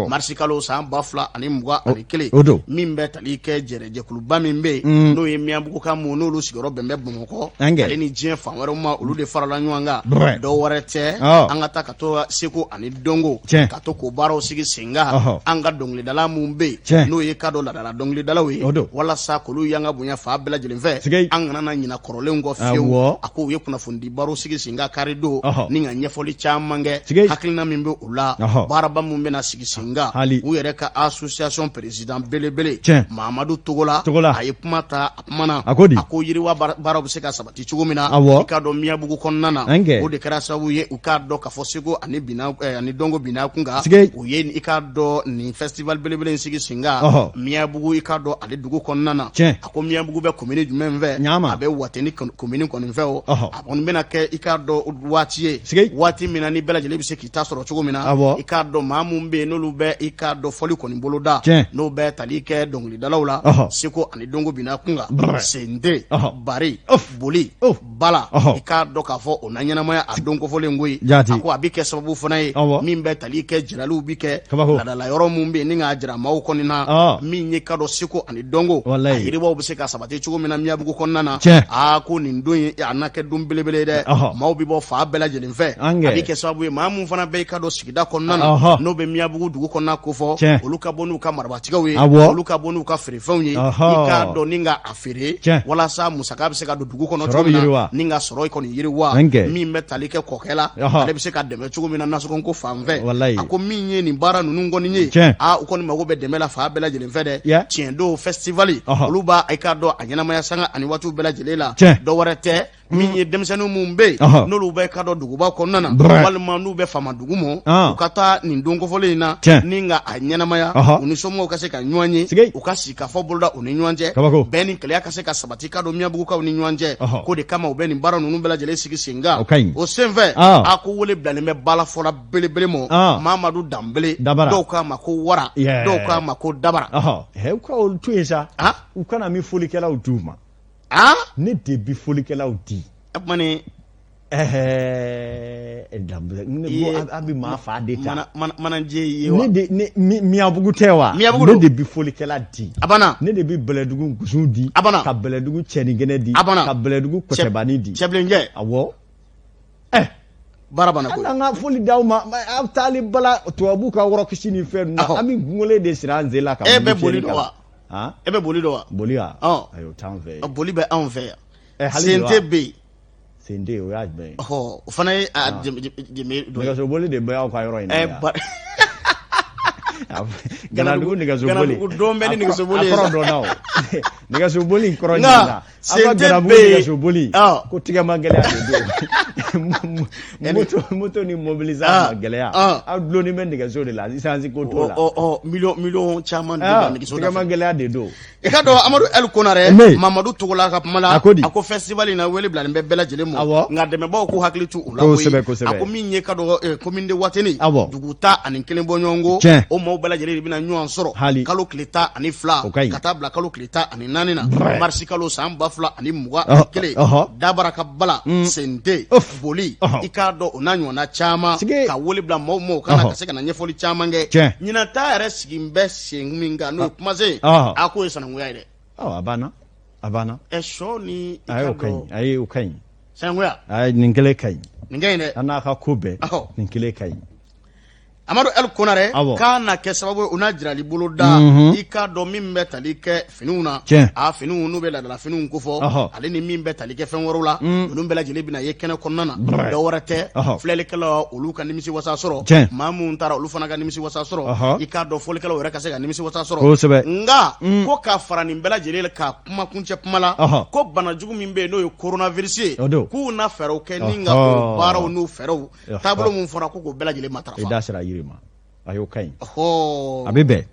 marisi kalo san 2021 min bɛ tali kɛ jɛrɛjɛkuluba min bɛ n'o ye miyabugu kan mun n'olu sigiyɔrɔ bɛn bɛ Bamakɔ ale ni diɲɛ fan wɛrɛw ma olu de farala ɲɔgɔn kan dɔw wɛrɛ tɛ an ka taa ka to seko ani dongo ka to ko baaraw sigi sen kan an ka dɔnkilidala mun bɛ n'o ye ka dɔ ladala dɔnkilidalaw ye walasa k'olu y'an ka bonya fa bɛɛ lajɛlen fɛ an kana na ɲina kɔrɔlenw kɔ fiyewu a ko u ye kunnafoni baaraw sigi sen kan kari don ni ka ɲɛfɔli caman kɛ hakilina min bɛ u la baaraba mun bɛna sigi sen kan u yɛrɛ ka association président belebele Mahamadu Togola a ye kuma ta a kumana a ko yiriwa baaraw bɛ se ka sabati cogo min na i ka dɔn miyabugu kɔnɔna na o de kɛra sababu ye u k'a dɔn k'a fɔ seko ani dongo bina kun kan u ye i k'a dɔn nin festival belebele in sigi sen kan miyabugu i k'a dɔn ale dugu kɔnɔna na a ko miyabugu bɛ commune jumɛn fɛ a bɛ wateni commune kɔni fɛ o a kɔni bɛna kɛ i k'a dɔn waati ye waati min na ni bɛɛ lajɛlen bɛ se k'i ta sɔrɔ cogo min na i k'a dɔn maa mun bɛ yen n'olu bɛ i k'a dɔn fɔli kɔni boloda n'o bɛ tali kɛ dɔnkilidalaw la seko ani dongo bina kun kan sende bari boli bala i k'a dɔn k'a fɔ o na ɲɛnamaya a don kofɔlen koyi a ko a bɛ kɛ sababu fana ye min bɛ tali kɛ jiraliw bi kɛ ladala yɔrɔ mun bɛ yen ni k'a jira maaw kɔni na min ye ka dɔn seko ani dongo a yiribaw bɛ se ka sabati cogo min na miyabugu kɔnɔna na ko nin don ye a na kɛ don belebele dɛ maaw bɛ bɔ fa bɛɛ lajɛlen fɛ a bɛ kɛ sababu ye maa mun fana bɛ i ka dɔn sigida kɔnɔna na n'o bɛ miyabugu dugu kɔnɔna kofɔ olu ka bɔ n'u ka marabatigɛw ye olu ka bɔ n'u ka feerefɛnw ye i k'a dɔn ni ka a feere walasa musaka bɛ se ka don dugu kɔnɔ cogo min na ni ka sɔrɔ i kɔni yiriwa min bɛ tali kɛ kɔkɛ la ale bɛ se ka dɛmɛ cogo min na nasɔngɔ ko fan fɛ a ko min ye nin baara ninnu kɔni ye u kɔni mago bɛ dɛmɛ la fa bɛɛ lajɛlen fɛ dɛ tiɲɛ don festival olu b'a i k'a dɔn a ɲɛnamaya sanga ani waatiw bɛɛ lajɛlen la dɔ wɛrɛ tɛ min ye denmisɛnninw mun bɛ yen n'olu bɛ ka dɔn duguba kɔnɔna na walima n'u bɛ faama dugu ma u ka taa nin don kofɔlen in na ni ka a ɲɛnamaya u ni somɔgɔw ka se ka ɲɔgɔn ye u ka sigi ka fɔ boloda u ni ɲɔgɔn cɛ bɛɛ ni kɛlɛya ka se ka sabati ka dɔn miyabugukaw ni ɲɔgɔn cɛ ko de kama u bɛ nin baara ninnu bɛɛ lajɛlen sigi sen kan o senfɛ a ko wele bilalen bɛ balafɔla belebele ma Mamadu Danbele dɔw k'a ma ko wara dɔw k'a ma ko dabara u ka olu to yen sa u kana min folikɛlaw d'u ma ne de bi folikɛlaw di mani Danbele a bɛ maa fa de ta mananje ye wa miyabugu tɛ wa ne de bi folikɛla di ne de bi Bɛlɛdugu gusu di ka Bɛlɛdugu cɛnikɛnɛ di ka Bɛlɛdugu kɔtɛbani di cɛbilencɛ awɔ baara banna koyi an ka foli d'aw ma aw taali bala tubabu ka wɔrɔ kisi ni fɛn ninnu an bɛ gungole de siri an sen la ka e bɛ boli dɔ wa e bɛ boli dɔ wa boli wa ayi o t'an fɛ yan boli bɛ anw fɛ yan sente bɛ yen sente o y'a jumɛn ye o fana ye jɛmɛ dɔ ye nɛgɛsoboli de bɛ aw ka yɔrɔ in na yan Ganadugu nɛgɛsoboli don bɛ ni nɛgɛsoboli ye a kɔrɔ dɔn na o nɛgɛsoboli kɔrɔ ɲinɛ na aw ka Ganadugu nɛgɛsoboli ko tigɛ ma gɛlɛya de don moto ni mobilisation ma gɛlɛya aw dulonnen bɛ nɛgɛso de la essence ko t'o la miliyɔn caman de bɛ nɛgɛso tigɛ ma gɛlɛya de don i ka dɔn Amadu El Konarɛ Mamadu Togola ka kuma la a ko festival in na wele bilalen bɛ bɛɛ lajɛlen ma nka dɛmɛbaaw ko hakili to u la koyi a ko min ye ka dɔn commune de Wateni dugu 11 bɔ ɲɔgɔn ko o maaw bɛɛ lajɛlen de bɛna ɲɔgɔn sɔrɔ kalo tile 12 ka taa bila kalo tile 14 na marisi kalo san 2021 dabara ka bala sente boli i k'a dɔn o n'a ɲɔgɔnna caman ka wele bila maaw kana ka se ka na ɲɛfɔli caman kɛ ɲinata yɛrɛ sigi bɛ sen min kan n'o ye kumasen a ko ye sananguya ye dɛ a banna sɔ ni i ka dɔn ayi o ka ɲi sananguya nin kelen ka ɲi nin ka ɲi dɛ an n'a ka ko bɛɛ nin kelen ka ɲi Amadu El Konarɛ k'a na kɛ sababu u n'a jirali bolo da i k'a dɔn min bɛ tali kɛ finiw na finiw n'u bɛ ladala finiw kofɔ ale ni min bɛ tali kɛ fɛn wɛrɛw la ninnu bɛɛ lajɛlen bɛna ye kɛnɛ kɔnɔna na dɔ wɛrɛ tɛ filɛlikɛlaw olu ka nimisi wasa sɔrɔ maa mun taara olu fana ka nimisi wasa sɔrɔ i k'a dɔn fɔlikɛlaw yɛrɛ ka se ka nimisi wasa sɔrɔ nka ko k'a fara nin bɛɛ lajɛlen ka kuma kuncɛ kuma la ko bana jugu min bɛ yen n'o ye coronavirus ye k'u na fɛɛrɛw kɛ ni ka o baaraw n'u fɛɛrɛw taabolo mun fɔra ko k'o bɛɛ lajɛlen matarafa a y'o ka ɲi a bɛ bɛn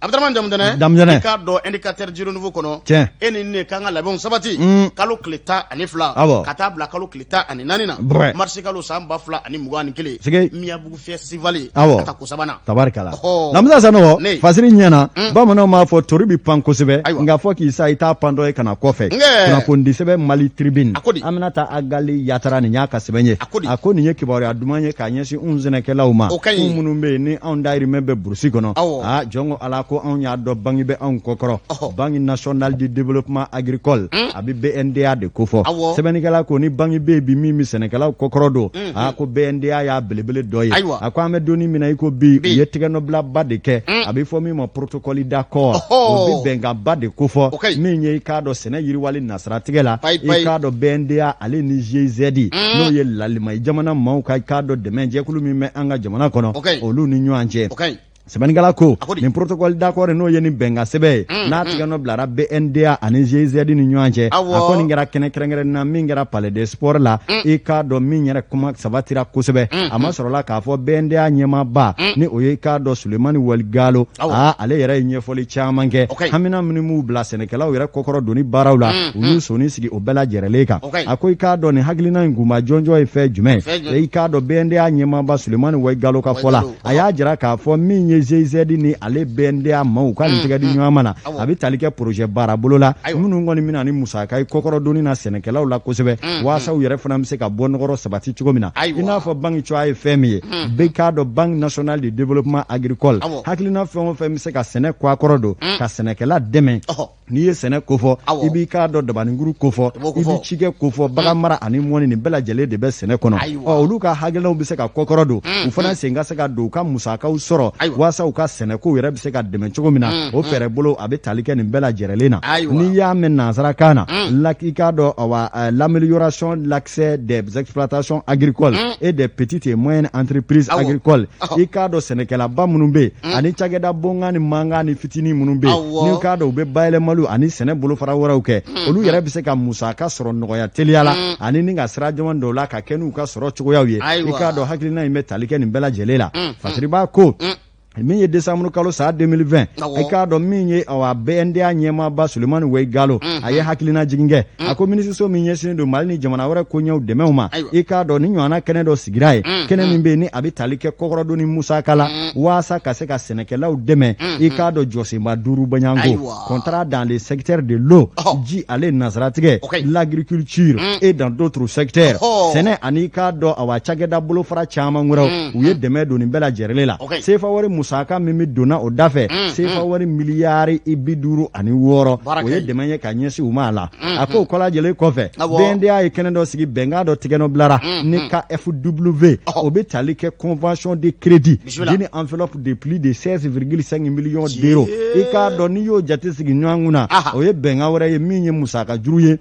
Abdraman Damdane ka do indicateur du renouveau kono eni ne kanga labon sabati kalo kleta ani fla kata bla kalo kleta ani nanina marché kalo samba fla ani mugani kele miya bugu festival ata ko sabana tabarkala namza sano fasiri nyana bamano ma fo toribi panko sebe nga fo ki sa ita pando e kana kofe kuna fondi sebe mali tribune aminata agali yatara ni nyaka sebenye akoni nye kibori adumanye kanyesi unzene kelauma umunumbe ni on dairi mebe brusi kono jongo alako on ya do bangi be on kokoro bangi national du développement agricole abi BNDA de kofo sebeni kala ko ni bangi be bi mimi senekala kokoro do ko BNDA ya belebele doye akwa me doni mina iko bi yetige no bla bade ke abi fo mi mo protocole d'accord obi benga bade kofo minye ikado sene yiri wali nasra tigela ikado BNDA ale ni JZD no ye lalima jamana mauka ikado de menje kulumi me anga jamana kono olu ni nyuanje Sebenigala ko ni protocole d'accord no yeni benga sebe na tigano blara BNDA ani GZ ni nyuanje akoni ngera kene na mingera palais des sports la e ka do minyere kuma sabatira ko sebe ama sorola ka fo BNDA nyema ba ni oye ka do Sulemani Walgalo ale yere nyefoli chamange hamina minimu bla senekala yere kokoro doni barawla ulu soni sigi obela jereleka akoi ka do ni haglina nguma jonjo e fe jume e ka do BNDA nyema ba Sulemani Walgalo ka fola aya jira ka fo JZD ni ale BNDA mau ka ntigadi nyamana abi talike projet barabolo la munu ngoni mina ni Musa kai kokoro doni na senekela la kosebe wasa u yere fana mse ka bonogoro sabati chugomina ina fo bangi chwa FM beka do bank national de développement agricole haklina fo mse ka sene kwa korodo ka senekela deme ni ye sene kofo ibi ka do dabaninguru kofo ibi chike kofo bagamara ani moni ni bela jele de be sene kono oluka haglina ubise ka kokorodo ufana senga seka do ka Musa ka usoro wasa uka sene ko yere bise ka deme chogomina o fere bolo abe talike ni bela jerelena ni ya men nazara kana lakika do l'amélioration de l'accès des exploitations agricoles et des petites et moyennes entreprises agricoles ikado senekela ba munumbe ani chageda bonga ni manga ni fitini munumbe ni kado ube baile malu ani sene bolo fara wara uke olu yere bise ka Musa ka soro noya teliala ani ninga sira jaman do la ka kenu ka soro chogoya wiye ikado hakilina ime talike ni bela jelela fatriba ko minye décembre kalo sa 2020 eka do minye awa BNDA nyema ba Sulemani Walgalo aye hakilina jiginge ako ministre so minye sin do malni jamana wara ko nyaw de mewma eka do ni nyana kene do sigirai kene mimbe ni abi talike kokoro do ni Musa kala wasa kaseka senekela u deme eka do Josimba Duru Banyango contrat dans les secteurs de l'eau ji ale nazaratige l'agriculture et dans d'autres secteurs sene anika do awa chageda bolo fara chama ngura uye deme do ni bela jerelela sefa wari Musaka mimi dona odafe sefa wari miliyari ibiduru ani woro oye demenye kanyesi umala ako kola jele kofe BNDA ikenendo sigi benga do tigeno blara nika FW obe talike convention de crédit d'une enveloppe de plus de 16,5 millions d'euros ika doni yo jate sigi nyanguna oye benga wara ye minye Musaka juruye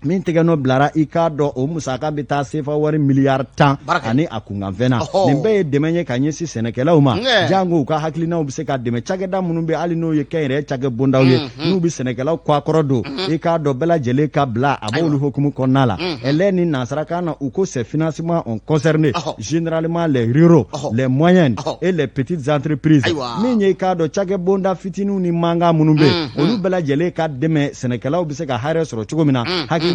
min tegeno blara ikado o Musaka bita sefa wari miliyar tan ani akunga vena nimbe demenye kanyesi senekela uma jango ka haklina ubise ka deme chageda munumbe ali no ye kere chage bonda ye nubi senekela kwa korodo ikado bela jele ka bla abolu hokumu konala eleni nasaraka na uko se financement on concerné généralement les ruraux les moyennes et les petites entreprises minye ikado chage bonda fitinu ni manga munumbe olu bela jele ka deme senekela ubise ka hare soro chugomina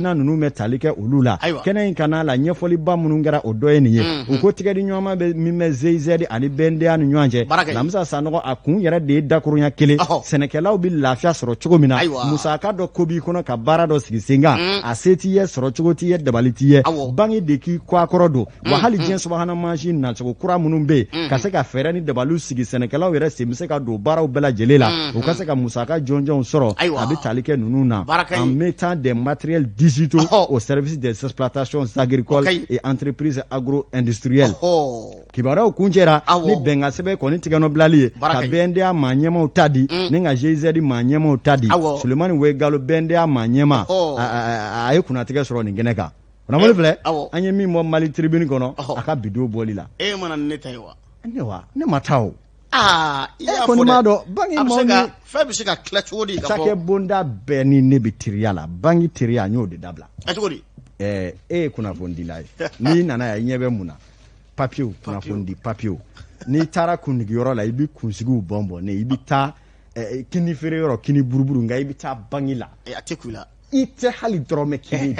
na nunu metalike ulula kenen kanala nyefoli ba munungara odoye niye uko tigadi nyoma be mime zeizedi ani BNDA nu nyanje lamsa sanogo akun yere de dakurunya kele senekela ubi lafia soro chugomina Musaka do kobi kono ka bara do sigisinga aseti ye soro chugoti ye dabaliti ye bangi deki kwa korodo wa hali jen subhana machine na chugo kura munumbe kaseka ferani dabalu sigi senekela yere semise ka do bara ubela jelela ukaseka Musaka jonjon soro abi talike nununa en mettant des matériels digitaux au service des exploitations agricoles et entreprises agro-industrielles. Kibara ukunjera ni benga sebe koni tigano blali ka BNDA manyema utadi ninga JZD manyema utadi Sulemani Walgalo BNDA manyema ayi kuna tiga soro ningeneka unamole vile anye mi mo Mali tribune kono aka bidio bolila mana netaiwa ne matao ya koni mado bangi moni fabi sika clutch wodi ka sake bonda beni ne bitiriala bangi tiria nyo de dabla atugodi kuna fondi live ni nana ya nyebe muna papio kuna fondi papio ni tara kunigi yoro la ibi kunsigu bombo ne ibi ta kini feere yɔrɔ kini buruburu nka I bɛ taa bangi la a tɛ ku la I tɛ hali dɔrɔmɛ kelen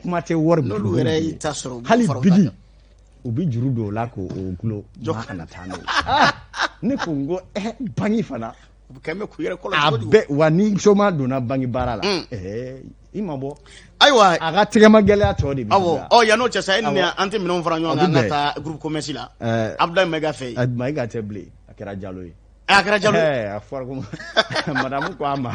kuma tɛ wari n'olu yɛrɛ y'i ta sɔrɔ hali bidi u bɛ juru don o la k'o gulo maa kana taa n'o ne ko n ko bangi fana wa ni soma donna bangi baara la I ma bɔ ayiwa a ka tɛgɛma gɛlɛya tɔ de bi yan'o cɛ sa e ni an tɛ minɛnw fara ɲɔgɔn kan an ka taa groupe commerce la Abdoulaye Mayiga fɛ yen Mayiga tɛ bilen a kɛra Jalo ye a kɛra Jalo ye a fɔra ko madamu ko a ma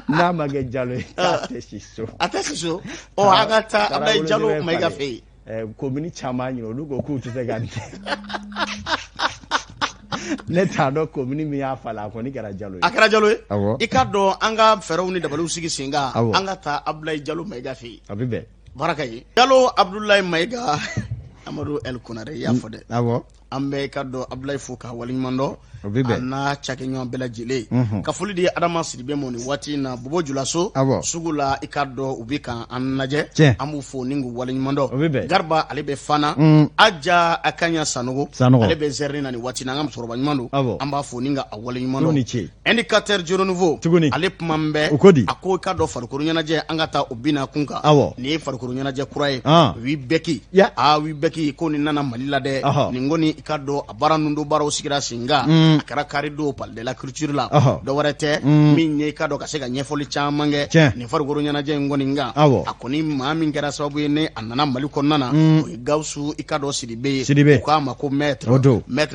n'a ma kɛ Jalo ye k'a tɛ si so a tɛ si so an ka taa Abdoulaye Jalo Mayiga fɛ yen commune caman ɲini olu ko k'u tɛ se ka ne t'a dɔn commune min y'a fala a kɔni kɛra Jalo ye a kɛra Jalo ye I ka dɔn an ka fɛɛrɛw ni dabaliw sigi sen kan an ka taa Abdoulaye Jalo Mayiga fɛ yen a bɛ bɛn baara ka ye Jalo Abdoulaye Mayiga Amadu El Konare y'a fɔ dɛ an bɛ I ka dɔn Abdoulaye fo k'a waleɲuman dɔn a n'a cakɛɲɔgɔn bɛɛ lajɛlen ka foli di Adama Sidibe ma nin waati in na Bobo Julaso sugu la I ka dɔn u bɛ kan an lajɛ an b'u fo ni k'u waleɲuman dɔn Garba ale bɛ Fana Aja Akanya Sanogo ale bɛ Zɛrini na nin waati in na an ka musokɔrɔba ɲuman don an b'a fo ni ka a waleɲuman dɔn indicateur du renouveau ale kuma min bɛ a ko I ka dɔn farikolo ɲɛnajɛ an ka taa o bina kun kan nin ye farikolo ɲɛnajɛ kura ye wi bɛki wi bɛki ko nin nana Mali la dɛ nin kɔni I ka dɔn a baara ninnu don baaraw sigira sen kan a kɛra kari don palais de la culture la dɔwɛrɛ tɛ min ye I ka dɔn ka se ka ɲɛfɔli caman kɛ nin farikolo ɲɛnajɛ in kɔni kan a kɔni maa min kɛra sababu ye ne a nana Mali kɔnɔna na o ye Gawusu I ka dɔn Sidibe ye u k'a ma ko maître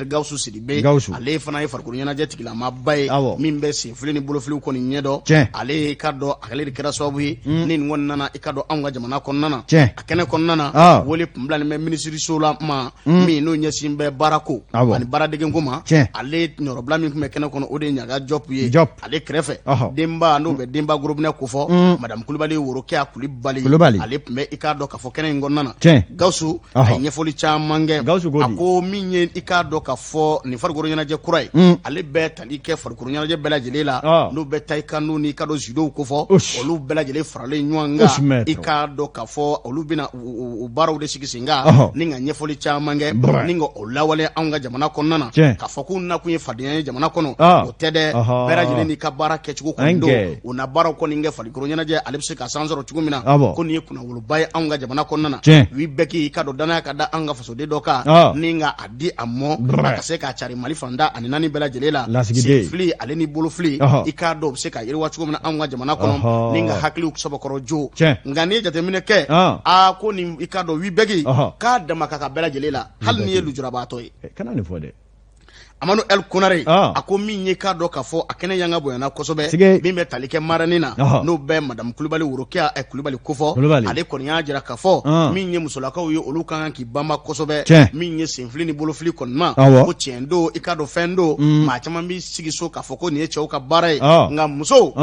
Gawusu Sidibe ale fana ye farikolo ɲɛnajɛ tigilamaba ye min bɛ senfili ni bolofiliw kɔni ɲɛdɔn ale I ka dɔn ale de kɛra sababu ye ni nin kɔni nana I ka dɔn anw ka jamana kɔnɔna na a kɛnɛ kɔnɔna na wele kun bilalen bɛ minisiriso la ma min n'o ɲɛsin bɛ baarako ani baaradege ko ma ale ɲɔrɔbila min tun bɛ kɛnɛ kɔnɔ o de ye Ɲaga Jɔp ye ale kɛrɛfɛ denba n'o bɛ denba gorobinɛ ko fɔ madame Kulibali Worokɛya Kulibali ale tun bɛ I ka dɔn ka fɔ kɛnɛ in kɔnɔna na Gawusu a ye ɲɛfɔli caman kɛ a ko min ye I ka dɔn ka fɔ nin farikolo ɲɛnajɛ kura ye ale bɛ tali kɛ farikolo ɲɛnajɛ bɛɛ lajɛlen la n'o bɛ taekwondo ni I ka dɔn judow ko fɔ olu bɛɛ lajɛlen faralen ɲɔgɔn kan I ka dɔn ka fɔ olu bɛna o baaraw de sigi sen kan ni ka ɲɛfɔli caman kɛ ni ka o lawale anw ka jamana kɔnɔna na ka fɔ k'u nakun ye fadenya ye jamana kɔnɔ o tɛ dɛ bɛɛ lajɛlen n'i ka baara kɛcogo kɔni don o na baaraw kɔni kɛ farikolo ɲɛnajɛ ale bɛ se ka san sɔrɔ cogo min na ko nin ye kunnawoloba ye anw ka jamana kɔnɔna na wi bɛɛ k'i ka dɔn danaya ka da an ka fasoden dɔ kan ni ka a di a mɔ a ka se k'a cari Mali fanda ani naani bɛɛ lajɛlen la senfili ale ni bolofili I ka dɔn o bɛ se ka yiriwa cogo min na anw ka jamana kɔnɔ ni ka hakiliw sɔbɔkɔrɔ jo nka n'i ye jateminɛ kɛ ko nin I ka dɔn wi bɛɛ k'a dama ka bɛɛ lajɛlen la hali n'i ye lujurabaatɔ ye kana nin fɔ dɛ Amadu El Konare a ko min ye k'a dɔn k'a fɔ a kɛnɛ yanga bonyana kosɛbɛ min bɛ tali kɛ maranin na n'o bɛ madame Kulibali Worokɛya Kulibali kofɔ ale kɔni y'a jira k'a fɔ min ye musolakaw ye olu kan k'i banba kosɛbɛ min ye senfili ni bolofili kɔni ma ko tiɲɛ don I ka dɔn fɛn don maa caman b'i sigi so k'a fɔ ko nin ye cɛw ka baara ye nka musow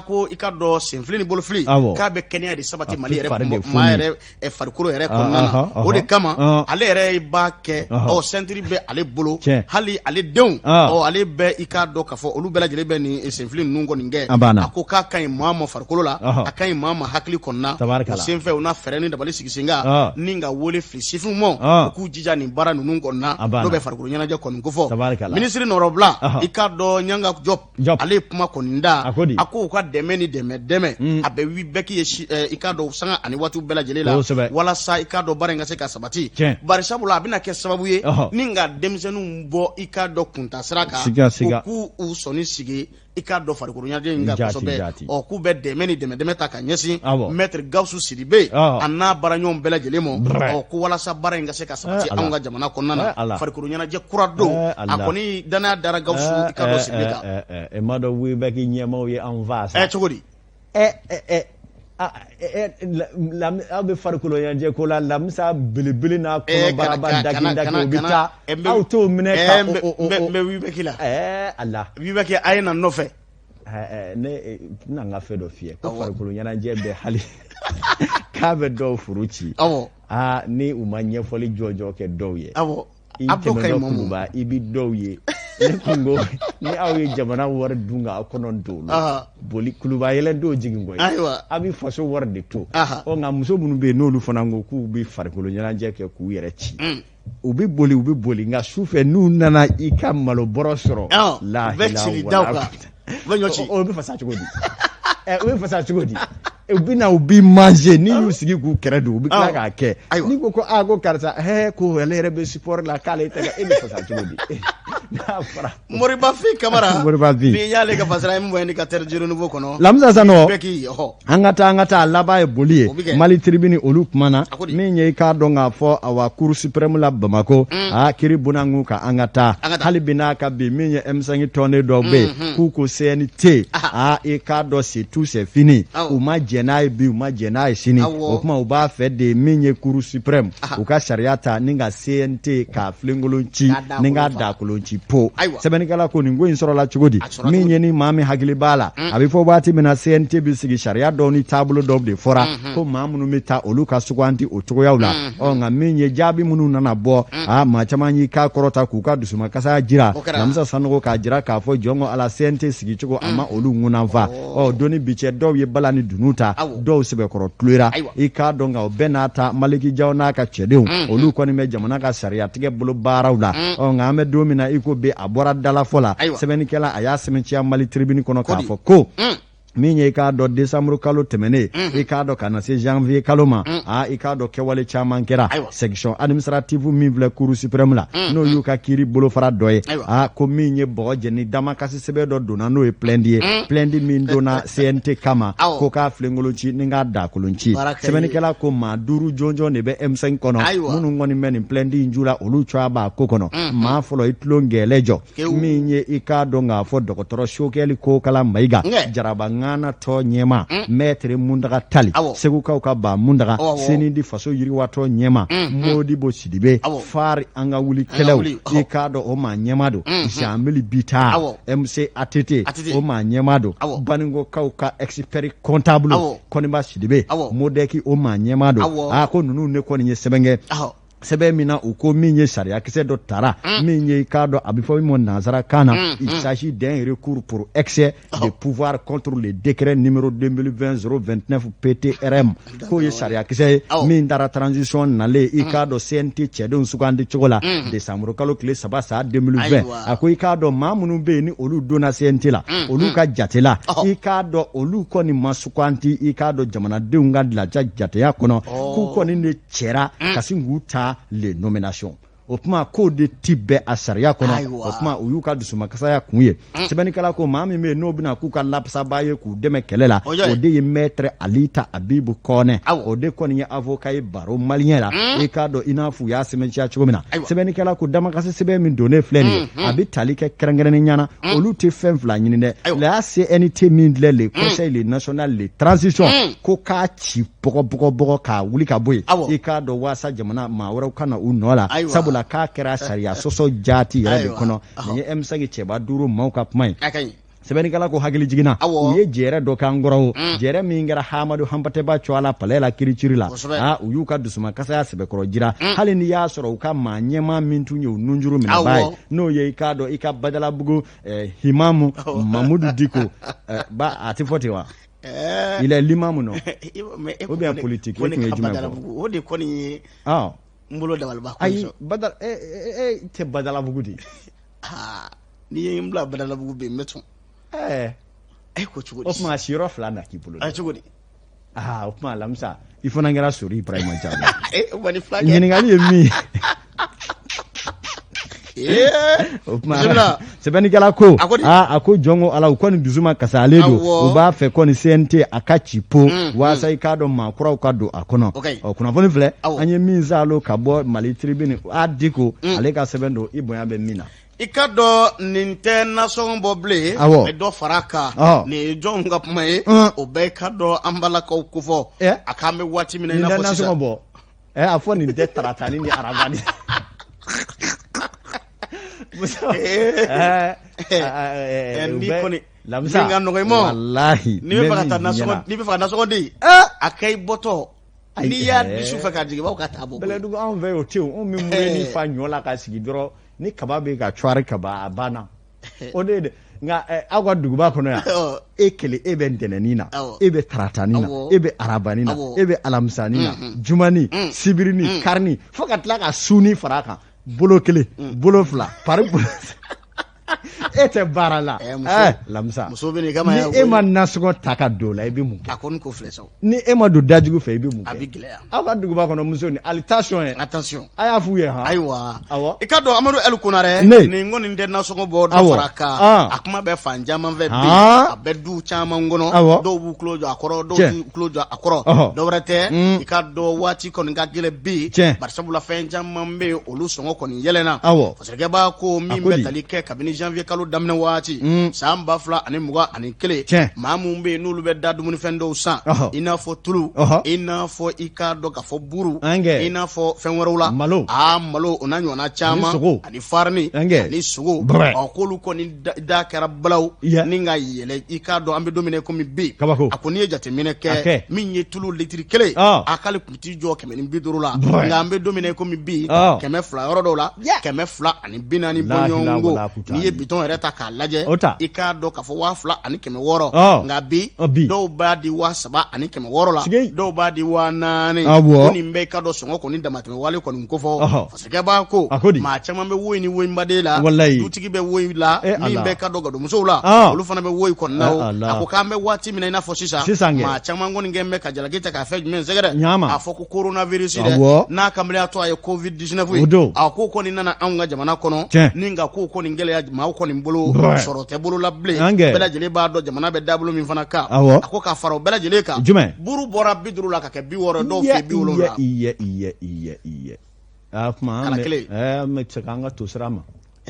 ko I ka dɔn senfili ni bolofili k'a bɛ kɛnɛya de sabati Mali yɛrɛ maa yɛrɛ farikolo yɛrɛ kɔnɔna na o de kama ale yɛrɛ b'a kɛ sentiri bɛ ale bolo hali ale denw ale bɛ I ka dɔn k'a fɔ olu bɛɛ lajɛlen bɛ nin senfili ninnu kɔni kɛ a ko k'a ka ɲi maa ma farikolo la a ka ɲi maa ma hakili kɔnɔna o senfɛ u na fɛɛrɛ ni dabali sigi sen kan ni ka wele fili sifinw ma u k'u jija nin baara ninnu kɔnɔna n'o bɛ farikolo ɲɛnajɛ kɔni ko fɔ minisiri nɔrɔbila I ka dɔn Ɲanga Jɔp ale ye kuma kɔni da a ko u ka dɛmɛ ni dɛmɛ a bɛ wi bɛɛ k'i ye I ka dɔn sanga ani waatiw bɛɛ lajɛlen la walasa I ka dɔn baara in ka se ka sabati bari sabula a bɛna kɛ sababu ye ni ka denmisɛnninw bɔ I ka dɔn kunta sira kan k'u sɔnni sigi I ka dɔn farikolo ɲɛnajɛ in kan kosɛbɛ k'u bɛ dɛmɛ ni dɛmɛ ta ka ɲɛsin maître Gawusu Sidibe a n'a baaraɲɔgɔn bɛɛ lajɛlen ma ko walasa baara in ka se ka sabati anw ka jamana kɔnɔna na farikolo ɲɛnajɛ kura don a kɔni danaya dara Gawusu I ka dɔn Sidibe kan e ma dɔn wi bɛɛ k'i ɲɛmaw ye anw fa sa cogo di aw bɛ farikolo ɲɛnajɛ ko la lamisa belebele n'a kɔnɔbaraba daki o bɛ taa aw t'o minɛ ka n bɛ wi bɛɛ k'i la ala wi bɛɛ k'i a ye na n nɔfɛ ne bɛna n ka fɛn dɔ f'i ye ko farikolo ɲɛnajɛ bɛ hali k'a bɛ dɔw furu ci ni u ma ɲɛfɔli jɔjɔ kɛ dɔw ye I tɛmɛna Kuluba I bi dɔw ye ne kun ko ni aw ye jamana wari dun ka aw kɔnɔ don boli Kuluba yɛlɛ dɔw jigin koyi a bɛ faso wari de to nka muso minnu bɛ yen n'olu fana ko k'u bɛ farikolo ɲɛnajɛ kɛ k'u yɛrɛ ci u bɛ boli nka sufɛ n'u nana I ka malo bɔrɔ sɔrɔ lahila wala o be fasa chugodi o be fasa chugodi ubi na ubi manger ni usigi ku kredo ubi kla ka ke ni ko ago karsa ko elere be support la kale tega e be fasa chugodi na fara Moriba fi kamara ni yale ka fasara mu wani ka terjiro nouveau kono lamza sano angata laba e bolie mali tribune olukmana minye ka donga fo awa cour suprême la Bamako a kiri bunangu ka angata halibina ka bi minye M5 tonne do be ku ko CNT a e ka do c'est tout c'est fini ou ma jenai bi ma jenai sini o kuma uba fe de minye cour suprême u ka shariata ninga CNT ka flingolonchi ninga dakolonchi po sebenikala ko ningo insoro la chugodi minye ni mami hagili bala abi fo bati mina CNT bi sigi sharia do ni table do de fora ko mamunu meta oluka sugwanti otogo yaula o nga minye jabi munu nana bo ma chamanyi ka korota ku ka dusuma kasa jira namsa sanogo ka jira ka fo jongo ala CNT sigi chugo ama olu nguna va o doni biche do ye balani dunuta do sebe koro tlura e ka donga o benata maliki jawna ka chedeu olu ko ni me jamana ka sharia tige bulu barawla o nga me domina iko be abora dala fola sebenikela aya semenchi mali tribune kono ka fo ko minye ka do décembre kalo temene e ka do kana se janvier kaloma e ka do kewale chamankera section administrative mivle cour suprême la no yuka kiri bolo fara doye ko minye boje ni damakasi sebe do dona no e plendi min dona CNT kama ko ka flengolochi ninga da kolonchi sebeni kala ko ma duru jonjo ne be M5 kono munu ngoni men plendi njula oluchwa ba kokono ma folo itlongelejo minye e ka do nga fo dokotoro shokeli ko kala maiga jaraba ngana to nyema metre mundaga tali segu ka ba mundaga seni di faso yiri wato nyema modi bo sidibe fari anga wuli kelew e kado o ma nyema do jamili bita MC atete o ma nyema do baningo ka expert comptable koni ba sidibe modeki o ma nyema do ko nunu ne ko ni sebenge sebe mina uko minye sharia kise do tara minye kado abifo mon nazara kana il s'agit d'un recours pour excès de pouvoir contre le décret numéro 2020-029 PTRM ko ye sharia kise min dara transition nale ikado CNT chedon sukandi chokola décembre kalo kle sabasa 2020 ako ikado mamunu be ni olu dona CNT la olu ka jatela ikado olu ko ni masukwanti ikado jamana deunga la jate ya kono ku ko ni ne chera kasinguta les nominations opma ko de tibe asaria kono opma uyuka dusuma kasa ya kunye sebeni kala ko mami me no bina ku kan lapsa baye ku deme kelela o de ye maître Alita Abibu Kone o de koni ya avocat baro malien la e kado inafu ya semenchi ya chugomina sebeni kala ko dama kasa sebe min donner fleni abi talike krengene nyana olu te fem fla nyine la CNT min le conseil national de transition ko ka chi boko ka wuli ka boy e kado wasa jamana ma wara kana unola sabu la ka kera sharia soso jati yare kono ni M5 cheba duru mauka mai sebeni kala ko hagili jigina uye jere do kan goro jere mi ngara Hamadu Hampate ba chwala palela kirichirila uyuka dusuma kasa ya sebe koro jira hali ni ya soro ka manyema mintunye ununjuru minabai no ye ikado ika badala bugu himamu Mamudu Diko ba atifotewa ile limamu no obi en politique o kunye juma ko o de koni mbulo dawal ba ko ay badal te badala bugudi ni mbla badala bugu metu ko chugodi of ma shiro flana ki bulo chugodi of ma lamsa ifona ngara suri Ibrahim Jalo wani flag ngini ngali mi sebeni kala ko ako jongo ala ukoni duzuma kasaledo uba fe koni CNT akachipo wasa ikado makura ukado akono kuna voni vle anye minzalo kabo mali tribune adiko aleka sebendo iboya be mina ikado nintena songo ble do faraka ni jonga pmai obe kado ambala ko kufo akame wati mina ina fosisa songo afo ni de taratani ni arabani Ndikoni lamsa wallahi ni be fakata na so di akai boto ni ya bisu fakata gi ba ka tabo bele du an ve o te o mi mure ni fa nyola ka sigi dro ni kababe ga chware kaba abana o de nga agwa dugu ba kono ya ekele ebe ndenenina ebe taratanina ebe arabanina ebe alamsanina jumani sibirini karni fakata la ka suni faraka bolo kele bolo fla par tɛ baara la lamisa ni e ma nasɔngɔ ta ka don la i bɛ mun kɛ a kɔni ko filɛ sa ni e ma don dajugu fɛ i bɛ mun kɛ a bɛ gɛlɛya aw ka duguba kɔnɔ muso ni attention a y'a f'u ye han ayiwa i ka dɔn Amadu El Konarɛ nin ko nin tɛ nasɔngɔ bɔ dɔ fara kan a kuma bɛ fan caman fɛ bi a bɛ du caman kɔnɔ dɔw b'u tulo jɔ a kɔrɔ dɔw t'u tulo jɔ a kɔrɔ dɔwɛrɛ tɛ i ka dɔn waati kɔni ka gɛlɛn bi barisabula fɛn caman bɛ yen olu sɔngɔ kɔni yɛlɛnna fasɛgɛ b'a ko min bɛ tali kɛ kabini janvier kalo daminɛ waati san 2021 maa mun bɛ yen n'olu bɛ da dumunifɛn dɔw san i n'a fɔ tulu i n'a fɔ i k'a dɔn k'a fɔ buru i n'a fɔ fɛn wɛrɛw la malo o n'a ɲɔgɔnna caman ani farini ani sogo k'olu kɔni da kɛra balaw ni ka yɛlɛ i k'a dɔn an bɛ don min na komi bi a ko n'i ye jateminɛ kɛ min ye tulu litiri 1 a k'ale kun t'i jɔ 150 la nka an bɛ don min na komi bi 200 yɔrɔ dɔw la 240 bɔɲɔgɔn ko n'i ye bitɔn yɛrɛ ta k'a lajɛ i k'a dɔn k'a fɔ 2600 nka bi dɔw b'a di 3600 la dɔw b'a di 4000 ko nin bɛɛ i ka dɔn sɔngɔ kɔni damatɛmɛ wale kɔni ko fɔ fasɛgɛ b'a ko maa caman bɛ woyi ni woyinbaden la dutigi bɛ woyi la min bɛɛ ka dɔn gadonmusow la olu fana bɛ woyi kɔni na a ko k'an bɛ waati min na i n'a fɔ sisan maa caman kɔni kɛn bɛ ka jalaki ta k'a fɛ jumɛn sɛgɛrɛ a fɔ ko coronavirus dɛ n'a kanbɛlɛya tɔ a ye covid-19 ye a ko kɔni nana anw ka jamana kɔnɔ ni nka ko kɔni gɛlɛya maaw kɔni bolo sɔrɔ tɛ bolo la bilen bɛɛ lajɛlen b'a dɔn jamana bɛ dabolo min fana kan a ko k'a fara o bɛɛ lajɛlen kan buru bɔra 50 la ka kɛ 60 dɔw fɛ 70 kala kelen mɛ cɛ k'an ka to sira ma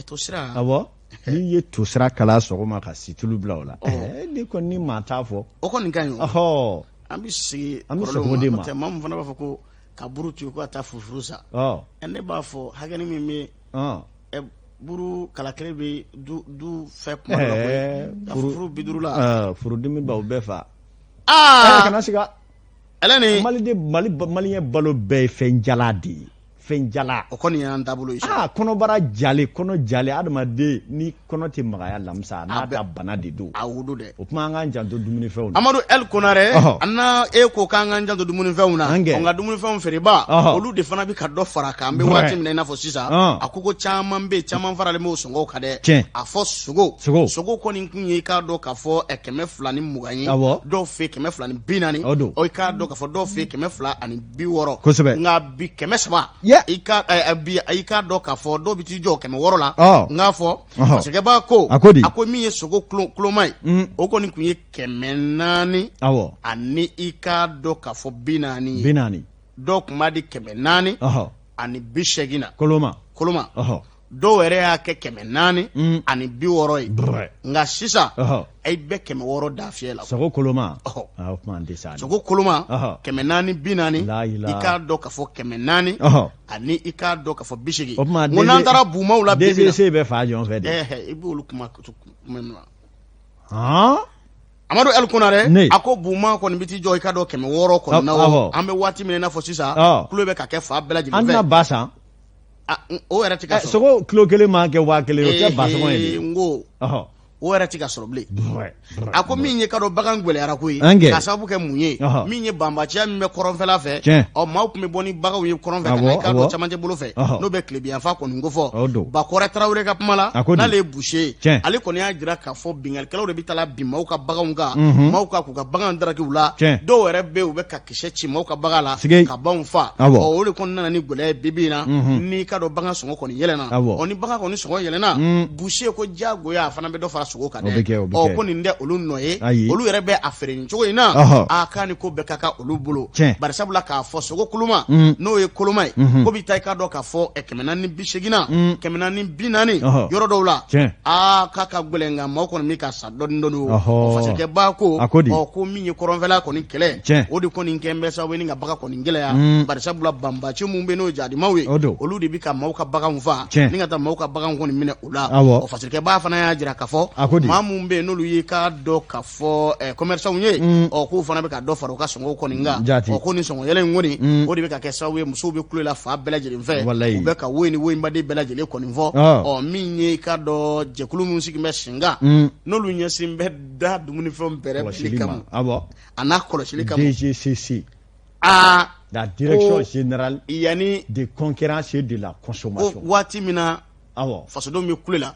to sira awɔ n'i ye to sira kala sɔgɔma ka situlu bila o la ni kɔni ni maa t'a fɔ o kɔni ka ɲi an bɛ sigi o de ma maa min fana b'a fɔ ko ka buru to yen ko ka taa furufuru sa ne b'a fɔ hakɛ min bɛ buru kala kelen bɛ du fɛ kuma dɔ la koyi furu 50 la furudimi b'aw bɛɛ fa kana siga ale ni maliyɛn balo bɛɛ ye fɛn jala de ye fɛn jala o kɔni y'an taabolo ye kɔnɔbara jalen kɔnɔ jalen adamaden ni kɔnɔ tɛ magaya lamisa n'a ka bana de don a wudu dɛ o kuma an k'an janto dumunifɛnw na Amadu El Konarɛ e ko k'an k'an janto dumunifɛnw na nka dumunifɛnw feereba olu de fana bɛ ka dɔ fara kan an bɛ waati min na i n'a fɔ sisan a ko caman bɛ caman faralen b'o sɔngɔw kan dɛ a fɔ sogo kɔni kun ye i k'a dɔn k'a fɔ 220 ye dɔw fɛ 240 i k'a dɔn k'a fɔ dɔw fɛ 260 kosɛbɛ nka bi 300 i k'a dɔn k'a fɔ dɔw bɛ t'i jɔ 600 la n k'a fɔ masakɛ b'a ko a ko min ye sogo kuloma ye o kɔni kun ye 400 ani i k'a dɔn k'a fɔ 40 dɔw kun b'a di 400 ani 80 na koloma dɔw yɛrɛ y'a kɛ 400 ani 60 ye nka sisan i bɛ 600 da fiyɛ la sogo koloma sogo koloma 440 i k'a dɔn k'a fɔ 400 ani i k'a dɔn k'a fɔ 80 ko n'an taara buumaw la DGC bɛ fa jɔn fɛ de i b'olu kuma min na Amadu El Konarɛ a ko buuma kɔni bɛ t'i jɔ i k'a dɔn 600 kɔni na an bɛ waati min na i n'a fɔ sisan tulo bɛ ka kɛ fa bɛɛ lajɛlen fɛ an na ba san o yɛrɛ tɛ ka sɔrɔ sogo kilo 1 man kɛ 1000 o tɛ ba sɔngɔ ye n ko o yɛrɛ tɛ ka sɔrɔ bilen a ko min ye ka dɔn bagan gɛlɛyara ko ye ka sababu kɛ mun ye min ye banbaaciya min bɛ kɔrɔnfɛla fɛ maaw tun bɛ bɔ ni baganw ye kɔrɔnfɛ ka na i k'a dɔn camancɛ bolo fɛ n'o bɛ tilebiyanfan kɔni ko fɔ Bakɔrɛ Tarawele ka kuma la n'ale ye boucher ye ale kɔni y'a jira k'a fɔ bingalikɛlaw de bɛ taa bin maaw ka baganw kan maaw ka k'u ka bagan darakiw la dɔw yɛrɛ bɛ yen u bɛ ka kisɛ ci maaw ka bagan la ka baganw fa o de kɔni nana ni gɛlɛya ye bi in na n'i ka dɔn bagan sɔngɔ kɔni yɛlɛnna ni bagan kɔni sɔngɔ yɛlɛnna boucher ko diyagoya a fana bɛ dɔ fara sogo kan dɛ ko nin tɛ olu nɔ ye olu yɛrɛ bɛ a feere nin cogo in na k'a ni ko bɛɛ ka kan olu bolo bari sabula k'a fɔ sogo koloma n'o ye koloma ye ko bɛ taa i k'a dɔn k'a fɔ 480 na 440 yɔrɔ dɔw la k'a ka gɛlɛn nka maaw kɔni bɛ ka sa dɔɔni o fasɛgɛ b'a ko ko min ye kɔrɔnfɛla kɔni kɛlɛ o de kɔni kɛn bɛ sababu ye ni ka bagan kɔni gɛlɛya bari sabula banbaaci mun bɛ n'o jadimaw ye olu de bɛ ka maaw ka baganw faa ni ka taa maaw ka baganw kɔni minɛ u la o fasɛgɛ b'a fana y'a jira k'a fɔ maa mun bɛ n'olu ye k'a dɔn k'a fɔ commerçants ye k'u fana bɛ ka dɔ fara u ka sɔngɔw kɔni kan ko nin sɔngɔ yɛlɛ in kɔni o de bɛ ka kɛ sababu ye musow bɛ kulo la fa bɛɛ lajɛlen fɛ u bɛ ka woyi ni woyinbaden bɛɛ lajɛlen kɔni fɔ min ye k'a dɔn jɛkulu min sigi bɛ Senga n'olu ɲɛsin bɛ da dumunifɛnw bɛrɛ bili kama a n'a kɔlɔsili kama DGCC la direction générale de concurrence et de la consommation waati min na fasodenw bɛ kulo la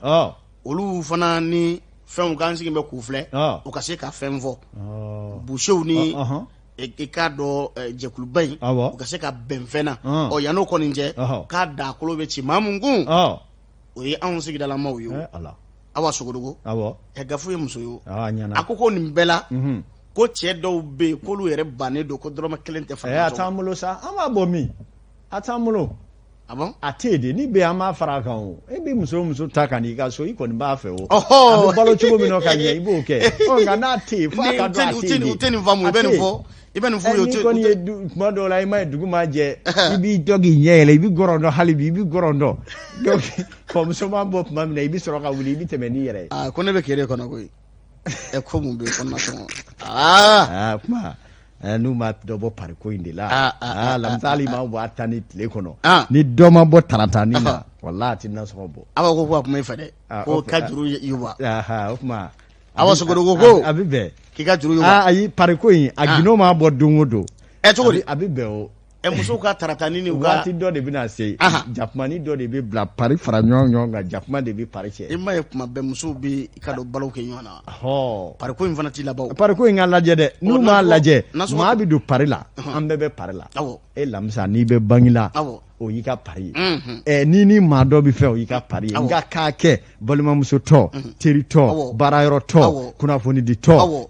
olu fana ni fɛnw kan sigi bɛ k'u filɛ o ka se ka fɛn fɔ busew ni i k'a dɔn jɛkuluba in u ka se ka bɛn fɛn na yan'o kɔni cɛ k'a da kolo bɛ ci maa mun kun o ye anw sigidalamaw ye Awa Sogodogo gafu ye muso ye a ko nin bɛɛ la ko cɛ dɔw bɛ yen k'olu yɛrɛ bannen don ko dɔrɔmɛ 1 tɛ fara a t'an bolo sa an b'a bɔ min a t'an bolo a t'e de ni bɛ an b'a fara a kan o e bɛ muso ta ka n'i ka so i kɔni b'a fɛ o a bɛ balo cogo min na ka ɲɛ i b'o kɛ nka n'a tɛ yen fo a ka dɔn a tɛ yen u tɛ nin faamu i bɛ nin fɔ n'i kɔni ye tuma dɔw la i ma ye dugu ma jɛ i b'i dɔ k'i ɲɛ yɛlɛ i bɛ gɔrɔn dɔn hali bi i bɛ gɔrɔn dɔn donc kɔmuso b'a bɔ tuma min na i bɛ sɔrɔ ka wuli i bɛ tɛmɛ n'i yɛrɛ ye ko ne bɛ kere kɔnɔ koyi ko mun bɛ kɔnɔna sɔngɔ kuma n'u ma dɔ bɔ pariko in de la lamisali ma bɔ a ta ni tile kɔnɔ ni dɔ ma bɔ taratani na wala a tɛ nasɔngɔ bɔ Awa ko a kuma i fɛ dɛ ko ka juru yuba o kuma Awa Sogodogo ko a bɛ bɛn k'i ka juru yuba ayi pariko in a gindo ma bɔ don o don cogo di a bɛ bɛn o musow ka taratani ni waati dɔ de bɛna se jakumani dɔ de bɛ bila pari fara ɲɔgɔn kan jakuma de bɛ pari cɛ i ma ye kuma bɛɛ musow bɛ i ka dɔn balo kɛ ɲɔgɔn na pariko in fana t'i laban pariko in ka lajɛ dɛ n'u m'a lajɛ maa bɛ don pari la an bɛɛ bɛ pari la e lamisa n'i bɛ bangila o y'i ka pari ye ni maa dɔ bɛ fɛ o y'i ka pari ye nka k'a kɛ balimamuso tɔ teri tɔ baarayɔrɔ tɔ kunnafoni di tɔ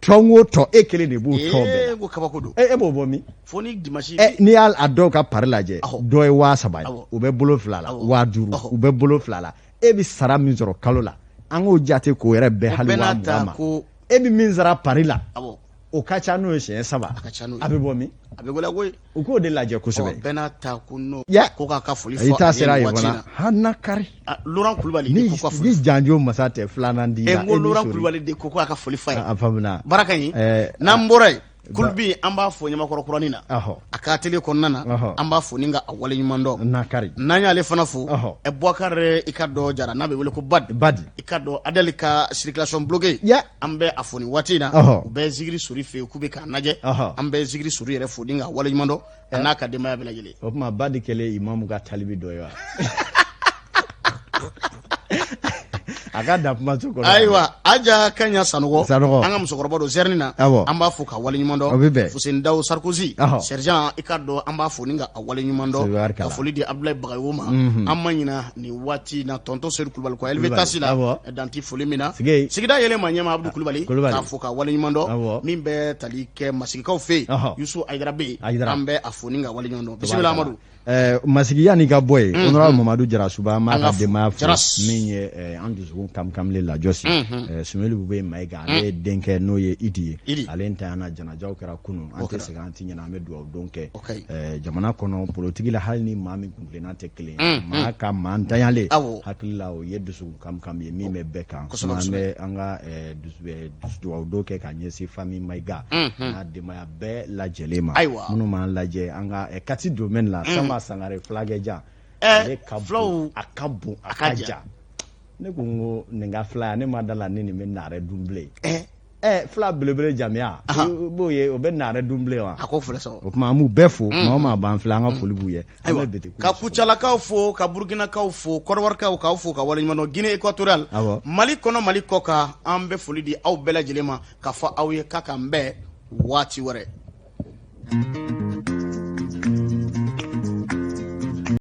tɔn o tɔ e kelen de b'o tɔ bɛɛ ko kabako don e b'o bɔ min fo ni dimanche n'i y'a dɔw ka pari lajɛ dɔ ye 3,000 ye u bɛ bolo 2 la 5,000 u bɛ bolo 2 la e bɛ sara min sɔrɔ kalo la an k'o jate k'o yɛrɛ bɛɛ hali 20,000 ma e bɛ min sara pari la o ka ca n'o ye siɲɛ 7 a bɛ bɔ min a bɛ wele koyi u k'o de lajɛ kosɛbɛ bɛɛ n'a ta ko n'o ko k'a ka foli fɔ i t'a sera yen fana hana kari Laurent Kulibali ni Janjo masa tɛ filanan di la ko Laurent Kulibali de ko k'a ka foli fɔ a faamuna baraka ɲi n'an bɔra yen Kulubi an b'a fɔ Ɲamakɔrɔ kuranin na a ka télé kɔnɔna na an b'a fɔ ni ka a wale ɲuman dɔn nakari n'an y'ale fana fo Boubacar i ka dɔ jara n'a bɛ wele ko Badi i ka dɔn Adèle ka circulation bloquée an bɛ a fo ni waati in na u bɛ Zigiri Sori fɛ yen k'u bɛ k'a lajɛ an bɛ Zigiri Sori yɛrɛ fo ni ka wale ɲuman dɔn a n'a ka denbaya bɛɛ lajɛlen o tuma Badi kɛlen imamu ka talibi dɔ ye wa a ka da kuma kɔnɔ ayiwa Aja Kanya Sanogo an ka musokɔrɔba don Zerni na an b'a fɔ ka wale ɲuman dɔn Fuseni Dawu Sarkozy sergent i ka dɔn an b'a fɔ ni ka a wale ɲuman dɔn ka foli di Abdoulaye Bagayogo ma an ma ɲina nin waati na tonton Seydou Kulubali ko elle bɛ taasi la danti foli min na sigida yɛlɛ ma ɲɛma Abdou Kulubali k'a fɔ ka wale ɲuman dɔn min bɛ tali kɛ masigikaw fɛ yen Youssou Aïdara bɛ yen an bɛ a fɔ ni ka wale ɲuman dɔn bisimila Amadou masigiya ni ka bɔ yen honorable Mamadu Jarasuba an b'a ka denbaya fo min ye an dusukun kamkamle lajɔsi Sumeli Bube Mayiga ale ye denkɛ n'o ye Idi ye ale ntanyana janajaw kɛra kunun an tɛ segin an tɛ ɲɛna an bɛ dugawu don kɛ jamana kɔnɔ politiki la hali ni maa min kuntilenna tɛ kelen maa ka maa ntanyalen hakili la o ye dusukun kamkam ye min bɛ bɛɛ kan an bɛ an ka dugawu don kɛ ka ɲɛsin famille Mayiga n'a denbaya bɛɛ lajɛlen ma minnu m'an lajɛ an ka kati domaine la Sangare Flagɛja ale ka bon a ka bon a ka ja ne ko n ko nin ka fila ne ma da la ni nin bɛ naare dun bilen fila belebele jamiya b'o ye o bɛ naare dun bilen wa a ko fɔlɔ sɔrɔ o tuma an b'u bɛɛ fo maa o maa b'an filɛ an ka foli b'u ye ka Kucalakaw fo ka Burkinakaw fo Kɔrɔwarikaw k'aw fo ka wale ɲuman dɔn Guinée équatoriale Mali kɔnɔ Mali kɔ kan an bɛ foli di aw bɛɛ lajɛlen ma ka fɔ aw ye k'a kan bɛɛ waati wɛrɛ